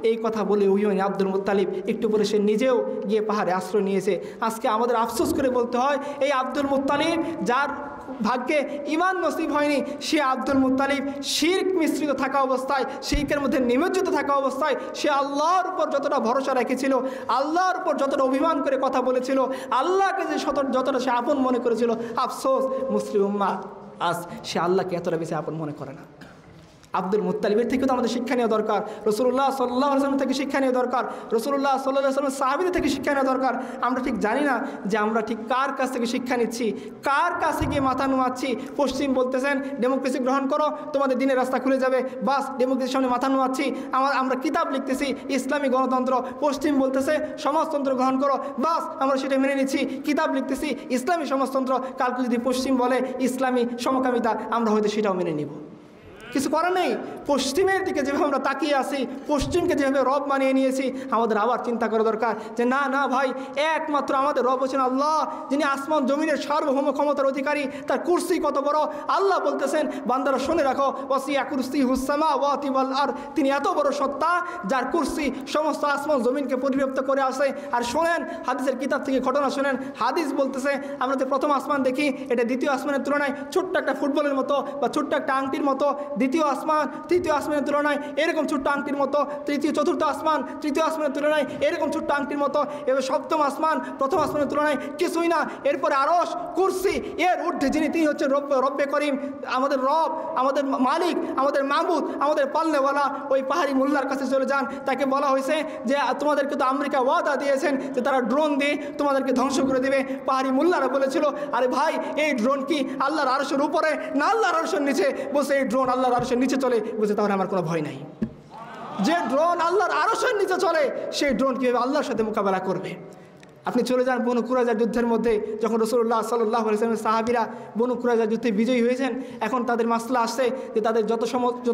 এই কথা বলে উহিয়নি আব্দুল মুত্তালিব একটু পরে সে নিজেও গিয়ে পাহাড়ে আশ্রয় নিয়েছে। আজকে আমাদের আফসোস করে বলতে হয়, এই আব্দুল মুত্তালিব যার ভাগ্যে ইমান নসিব হয়নি, সে আব্দুল মুত্তালিব শিরক মিশ্রিত থাকা অবস্থায়, শিরকের মধ্যে নিমজ্জিত থাকা অবস্থায় সে আল্লাহর উপর যতটা ভরসা রেখেছিল, আল্লাহর উপর যতটা অভিমান করে কথা বলেছিল, আল্লাহকে যে যতটা সে আপন মনে করেছিল, আফসোস মুসলিম উম্মাহ আজ সে আল্লাহকে এতটা বেশি আপন মনে করে না। আব্দুল মুত্তালিবের থেকেও তো আমাদের শিক্ষা নেওয়া দরকার, রাসূলুল্লাহ সাল্লাল্লাহু আলাইহি ওয়াসাল্লাম থেকে শিক্ষা নেওয়া দরকার, রাসূলুল্লাহ সাল্লাল্লাহু আলাইহি ওয়াসাল্লাম সাহাবীদের থেকে শিক্ষা নেওয়া দরকার। আমরা ঠিক জানি না যে আমরা ঠিক কার কাছ থেকে শিক্ষা নিচ্ছি, কার কাছে গিয়ে মাথা নোয়াচ্ছি। পশ্চিম বলতেছেন ডেমোক্রেসি গ্রহণ করো, তোমাদের দিনের রাস্তা খুলে যাবে, বাস ডেমোক্রেসির সামনে মাথা নোয়াচ্ছি। আমরা কিতাব লিখতেছি ইসলামী গণতন্ত্র, পশ্চিম বলতেছে সমাজতন্ত্র গ্রহণ করো, বাস আমরা সেটা মেনে নিচ্ছি। কিতাব লিখতেছি ইসলামী সমাজতন্ত্র, কালকে যদি পশ্চিম বলে ইসলামী সমকামিতা, আমরা হয়তো সেটাও মেনে নিব। কিছু করার নেই। পশ্চিমের দিকে যেভাবে আমরা তাকিয়ে আসি, পশ্চিমকে যেভাবে রব মানিয়ে নিয়েছি, আমাদের আবার চিন্তা করা দরকার যে না না ভাই, একমাত্র আমাদের রব হচ্ছেন আল্লাহ, যিনি আসমান জমিনের সার্বভৌম ক্ষমতার অধিকারী। তার কুরসি কত বড়! আল্লাহ বলতেছেন বান্দারা শুনে রাখো, ওয়াসিয়া কুরসিয়ুহুস সামাওয়াতি ওয়াল আরদ, তিনি এত বড় সত্তা যার কুরসি সমস্ত আসমান জমিনকে পরিব্যাপ্ত করে আসে। আর শোনেন হাদিসের কিতাব থেকে ঘটনা শোনেন, হাদিস বলতেছে আমরা যে প্রথম আসমান দেখি, এটা দ্বিতীয় আসমানের তুলনায় ছোট্ট একটা ফুটবলের মতো বা ছোট্ট একটা আংটির মতো। দ্বিতীয় আসমান তৃতীয় আসমানের তুলনায় এরকম ছোট্ট আংটির মতো, চতুর্থ আসমান তৃতীয় আসমানের তুলনায় এরকম ছোট্ট আংটির মতো, এবার সপ্তম আসমান প্রথম আসমানের তুলনায় কিছুই না। এরপরে আরশ, কুরসি, এর ঊর্ধ্বে যিনি, তিনি হচ্ছেন রব্বে করিম, আমাদের রব, আমাদের মালিক, আমাদের মাবুদ, আমাদের পালনেওয়ালা। ওই পাহাড়ি মোল্লার কাছে চলে যান, তাকে বলা হয়েছে যে তোমাদেরকে তো আমেরিকা ওয়াদা দিয়েছেন যে তারা ড্রোন দিয়ে তোমাদেরকে ধ্বংস করে দেবে। পাহাড়ি মোল্লারা বলেছিল আরে ভাই, এই ড্রোন কি আল্লাহর আরশের উপরে না আল্লাহর আরশের নিচে? বলছে এই ড্রোন আল্লাহর আরশের নিচে চলে। বলছে তাহলে আমার কোনো ভয় নাই। যে ড্রোন আল্লাহর আরশের নিচে চলে, সেই ড্রোন কীভাবে আল্লাহর সাথে মোকাবেলা করবে? আপনি চলে যান বনু কুরাইজা যুদ্ধের মধ্যে, যখন রাসূলুল্লাহ সাল্লাল্লাহু আলাইহি ওয়াসাল্লামের সাহাবীরা বনু কুরাইজা যুদ্ধে বিজয়ী হয়েছেন, এখন তাদের মাসলা আসছে যে তাদের যত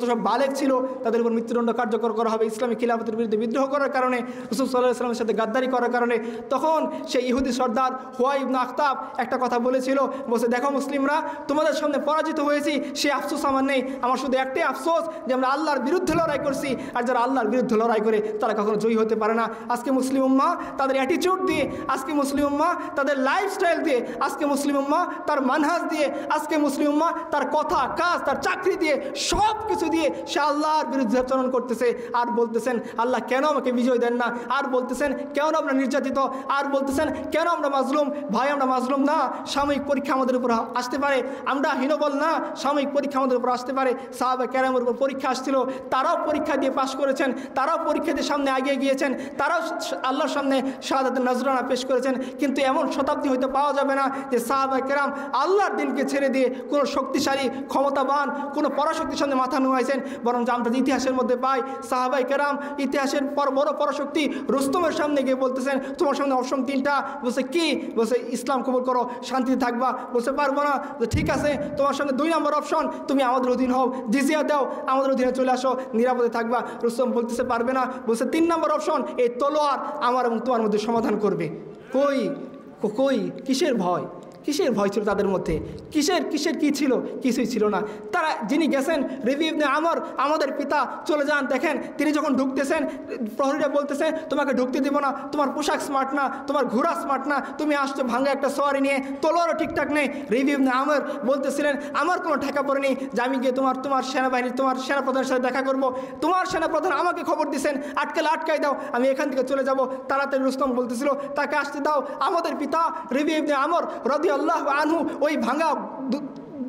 সব বালেগ ছিল তাদের উপর মৃত্যুদণ্ড কার্যকর করা হবে ইসলামী খিলাফতের বিরুদ্ধে বিদ্রোহ করার কারণে, রাসূল সাল্লাল্লাহু আলাইহি ওয়াসাল্লামের সাথে গাদ্দারি করার কারণে। তখন সেই ইহুদি সর্দার হুয়াই ইবনে আখতাব একটা কথা বলেছিল, বলছে দেখো মুসলিমরা, তোমাদের সামনে পরাজিত হয়েছি, সে আফসোস আমার নেই, আমার শুধু একটাই আফসোস যে আমরা আল্লাহর বিরুদ্ধে লড়াই করছি, আর যারা আল্লাহর বিরুদ্ধে লড়াই করে তারা কখনো জয়ী হতে পারে না। আজকে মুসলিম উম্মাহ তাদের অ্যাটিটিউড দিয়ে, আজকে মুসলিম উম্মাহ তাদের লাইফস্টাইল দিয়ে, আজকে মুসলিম উম্মাহ তার মানহাজ দিয়ে, আজকে মুসলিম উম্মাহ তার কথা কাজ তার চাকরি দিয়ে, সব কিছু দিয়ে সে আল্লাহর বিরুদ্ধে আচরণ করতেছে। আর বলতেছেন আল্লাহ কেন আমাকে বিজয় দেন না, আর বলতেছেন কেন আমরা নির্যাতিত, আর বলতেছেন কেন আমরা মাজলুম। ভাই আমরা মাজলুম না, সাময়িক পরীক্ষা আমাদের উপর আসতে পারে, আমরা হীনবল না, সাময়িক পরীক্ষা আমাদের উপর আসতে পারে। সাহাবা কেরামের উপর পরীক্ষা আসছিল, তারাও পরীক্ষা দিয়ে পাশ করেছেন, তারাও পরীক্ষা দিয়ে সামনে এগিয়ে গিয়েছেন, তারাও আল্লাহর সামনে শাহাদাতের নজরানা পেশ করেছেন। কিন্তু এমন শতাব্দী হইতে পাওয়া যাবে না যে সাহাবা কেরাম আল্লাহর দিনকে ছেড়ে দিয়ে কোনো শক্তিশালী ক্ষমতাবান কোনো পরাশক্তির সামনে মাথা নুয়াইছেন, বরং আমরা ইতিহাসের মধ্যে পাই সাহাবাই কেরাম ইতিহাসের বড় পরাশক্তি রুস্তমের সামনে গিয়ে বলতেছেন তোমার সামনে অপশন তিনটা। বলছে কি? বলছে ইসলাম কবুল করো, শান্তিতে থাকবা। বলছে পারবো না। ঠিক আছে, তোমার সামনে 2 নম্বর অপশন, তুমি আমাদের অধীন হও, জিজিয়া দাও, আমাদের অধীনে চলে আসো, নিরাপদে থাকবা। রুস্তম বলতেছে পারবে না। বলছে 3 নম্বর অপশন, এই তলোয়ার আমার এবং তোমার মধ্যে সমাধান করবে। কই কিসের ভয়? কিসের ভয় ছিল তাদের মধ্যে? কিসের কি ছিল? কিছুই ছিল না। তারা যিনি গেছেন রবি ইবনে আমর, আমাদের পিতা, চলে যান, দেখেন তিনি যখন ঢুকতেছেন প্রহরীরা বলতেছে তোমাকে ঢুকতে দেব না, তোমার পোশাক স্মার্ট না, তোমার ঘোড়া স্মার্ট না, তুমি আসছো ভাঙ্গা একটা সোয়ারি নিয়ে, তলোয়ারও ঠিকঠাক নেই। রবি ইবনে আমর বলতেছিলেন আমার কোনো ঠেকা পড়েনি যে আমি গিয়ে তোমার সেনাবাহিনী তোমার সেনাপ্রধানের সাথে দেখা করব। তোমার সেনাপ্রধান আমাকে খবর দিয়েছেন আটকাই দাও, আমি এখান থেকে চলে যাব তাড়াতাড়ি। রুস্তম বলতেছিল তাকে আসতে দাও। আমাদের পিতা রবি ইবনে আমর রাদিয়াল্লাহু আনহু ওই ভাঙা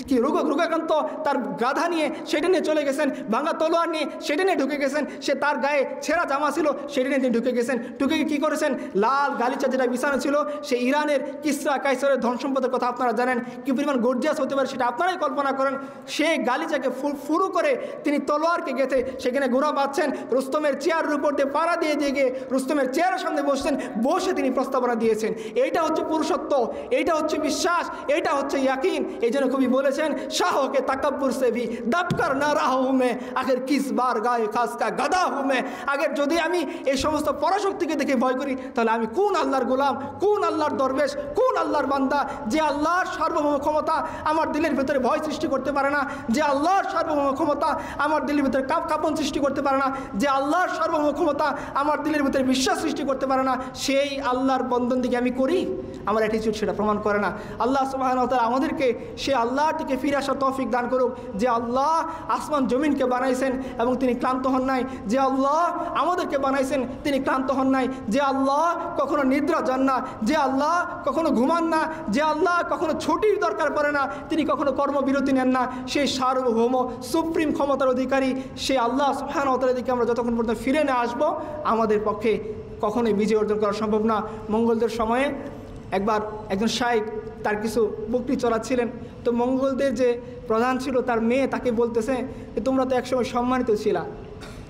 কি রোগাক্রান্ত তার গাধা নিয়ে সেটা নিয়ে চলে গেছেন, ভাঙা তলোয়ার নিয়ে সেটা নিয়ে ঢুকে গেছেন, সে তার গায়ে ছেঁড়া জামা ছিল সেটা নিয়ে তিনি ঢুকে গেছেন, ঢুকে কী করেছেন, লাল গালিচা যেটা বিছানো ছিল সে ইরানের কিসরা কাইসারের ধন সম্পদের কথা আপনারা জানেন, কি পরিমাণ গর্জিয়াস হতে পারে সেটা আপনারাই কল্পনা করেন। সেই গালিচাকে ফুরু করে তিনি তলোয়ারকে গেঁথে সেখানে ঘোড়া পাচ্ছেন, রুস্তমের চেয়ারের উপর দিয়ে পাড়া দিয়ে গিয়ে রুস্তমের চেয়ারের সামনে বসছেন, বসে তিনি প্রস্তাবনা দিয়েছেন। এইটা হচ্ছে পুরুষত্ব, এইটা হচ্ছে বিশ্বাস, এইটা হচ্ছে ইয়াকিন। এই জন্য কবি বলেছেন, শাহকে তাকাব্বুর সে ভি দাবকার না রাহ হুঁ মে, আগের কিস বার গায়ে খাস কা গাদা হুঁ মে। আগের যদি আমি এই সমস্ত পরাশক্তিকে দেখে ভয় করি তাহলে আমি কোন আল্লাহর গোলাম, কোন আল্লাহর দরবেশ, কোন আল্লাহর বান্দা? যে আল্লাহর সার্বভৌম ক্ষমতা আমার দিলের ভেতরে ভয় সৃষ্টি করতে পারে না, যে আল্লাহর সার্বভৌম ক্ষমতা আমার দিলের ভিতরে কাঁপন সৃষ্টি করতে পারে না, যে আল্লাহর সার্বভৌম ক্ষমতা আমার দিলের ভিতরে বিশ্বাস সৃষ্টি করতে পারে না, সেই আল্লাহর বন্ধন দিকে আমি করি? আমার অ্যাটিচিউড সেটা প্রমাণ করে না। আল্লাহ সুবহানাহু ওয়া তাআলা আমাদেরকে সে আল্লাহর দিকে ফিরে আসার তৌফিক দান করুক, যে আল্লাহ আসমান জমিনকে বানাইছেন এবং তিনি ক্লান্ত হন নাই, যে আল্লাহ আমাদেরকে বানাইছেন তিনি ক্লান্ত হন নাই, যে আল্লাহ কখনো নিদ্রা যান না, যে আল্লাহ কখনো ঘুমান না, যে আল্লাহ কখনো ছুটির দরকার পড়ে না, তিনি কখনো কর্মবিরতি নেন না, সেই সার্বভৌম সুপ্রিম ক্ষমতার অধিকারী সে আল্লাহ সুবহানাহু ওয়া তাআলার দিকে আমরা যতক্ষণ পর্যন্ত ফিরে না আসবো আমাদের পক্ষে কখনোই বিজয় অর্জন করা সম্ভব না। মঙ্গলদের সময়ে একবার একজন শাইখ তার কিছু বকরি চড়াচ্ছিলেন, তো মঙ্গলদের যে প্রধান ছিল তার মেয়ে তাকে বলতেছে যে তোমরা তো একসময় সম্মানিত ছিলা,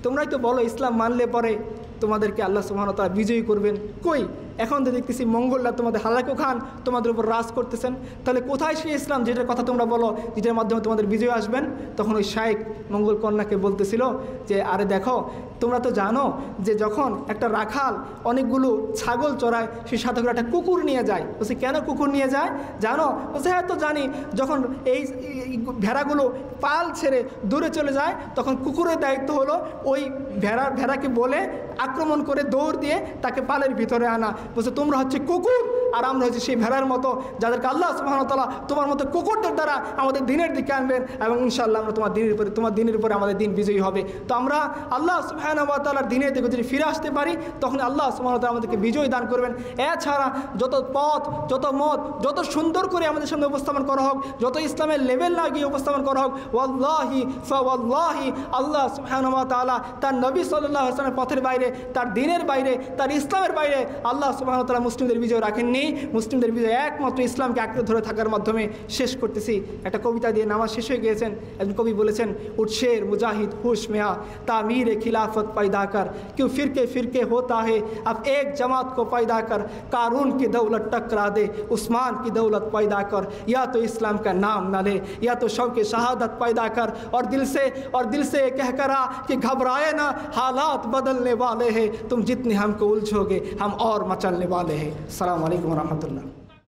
তোমরাই তো বলো ইসলাম মানলে পরে তোমাদেরকে আল্লাহ সুবহানাহু ওয়া তাআলা বিজয়ী করবেন, কই এখন তো দেখতেছি মঙ্গলরা তোমাদের হালাকু খান তোমাদের উপর রাজ করতেছেন, তাহলে কোথায় সেই ইসলাম যেটার কথা তোমরা বলো যেটার মাধ্যমে তোমাদের বিজয় আসবেন? তখন ওই শাইখ মঙ্গল কন্যাকে বলতেছিল যে আরে দেখো তোমরা তো জানো যে যখন একটা রাখাল অনেকগুলো ছাগল চড়ায় সেই সাথে করে একটা কুকুর নিয়ে যায়। বলছে কেন কুকুর নিয়ে যায় জানো? বলছে হ্যাঁ তো জানি, যখন এই ভেড়াগুলো পাল ছেড়ে দূরে চলে যায় তখন কুকুরের দায়িত্ব হলো ওই ভেড়াকে বলে আক্রমণ করে দৌড় দিয়ে তাকে পালের ভিতরে আনা। বলছে তোমরা হচ্ছে কুকুর আর আমরা হচ্ছে সেই ভেড়ার মতো যাদেরকে আল্লাহ সুবহানাহু ওয়া তাআলা তোমার মতো কুকুরদের দ্বারা আমাদের দিনের দিকে আনবেন এবং ইনশাআল্লাহ আমরা তোমার দিনের উপরে আমাদের দিন বিজয়ী হবে। তো আমরা আল্লাহ সুবহানাহু ওয়া তাআলার দিনের দিকে যদি ফিরে আসতে পারি তখন আল্লাহ সুবহানাহু ওয়া তাআলা আমাদেরকে বিজয় দান করবেন। এছাড়া যত পথ যত মত যত সুন্দর করে আমাদের সামনে উপস্থাপন করা হোক, যত ইসলামের লেভেল লাগিয়ে উপস্থাপন করা হোক, ওয়াল্লাহি ফাওয়াল্লাহি আল্লাহ সুবহানাহু ওয়া তাআলা তার নবী সাল্লাল্লাহু আলাইহি ওয়াসাল্লামের পথের বাইরে, তার দিনের বাইরে, তার ইসলামের বাইরে আল্লাহ সুবহানাহু ওয়া তাআলা মুসলিমদের বিজয় রাখেননি। মুসলিমদের বিজয় একমাত্র ইসলামকে আঁকড়ে ধরে থাকার মাধ্যমে। শেষ করতেছি একটা কবিতা দিয়ে, নামাজ শেষ হয়ে গিয়েছেন। একজন কবি বলেছেন, উঠশের মুজাহিদ হুশ মেয়া तामीर खिलाफत पैदा कर, क्यों फिरके फिरके होता है अब एक जमात को पैदा कर, कारून की दौलत टकरा दे उस्मान की दौलत पैदा कर, या तो इस्लाम का नाम न ले या तो शौक़ शहादत पैदा कर, और दिल से कह करा कि घबराए ना हालात बदलने वाले हैं, तुम जितने हमको उलझोगे हम और मचलने वाले हैं। अस्सलामु अलैकुम व रहमतुल्लाह।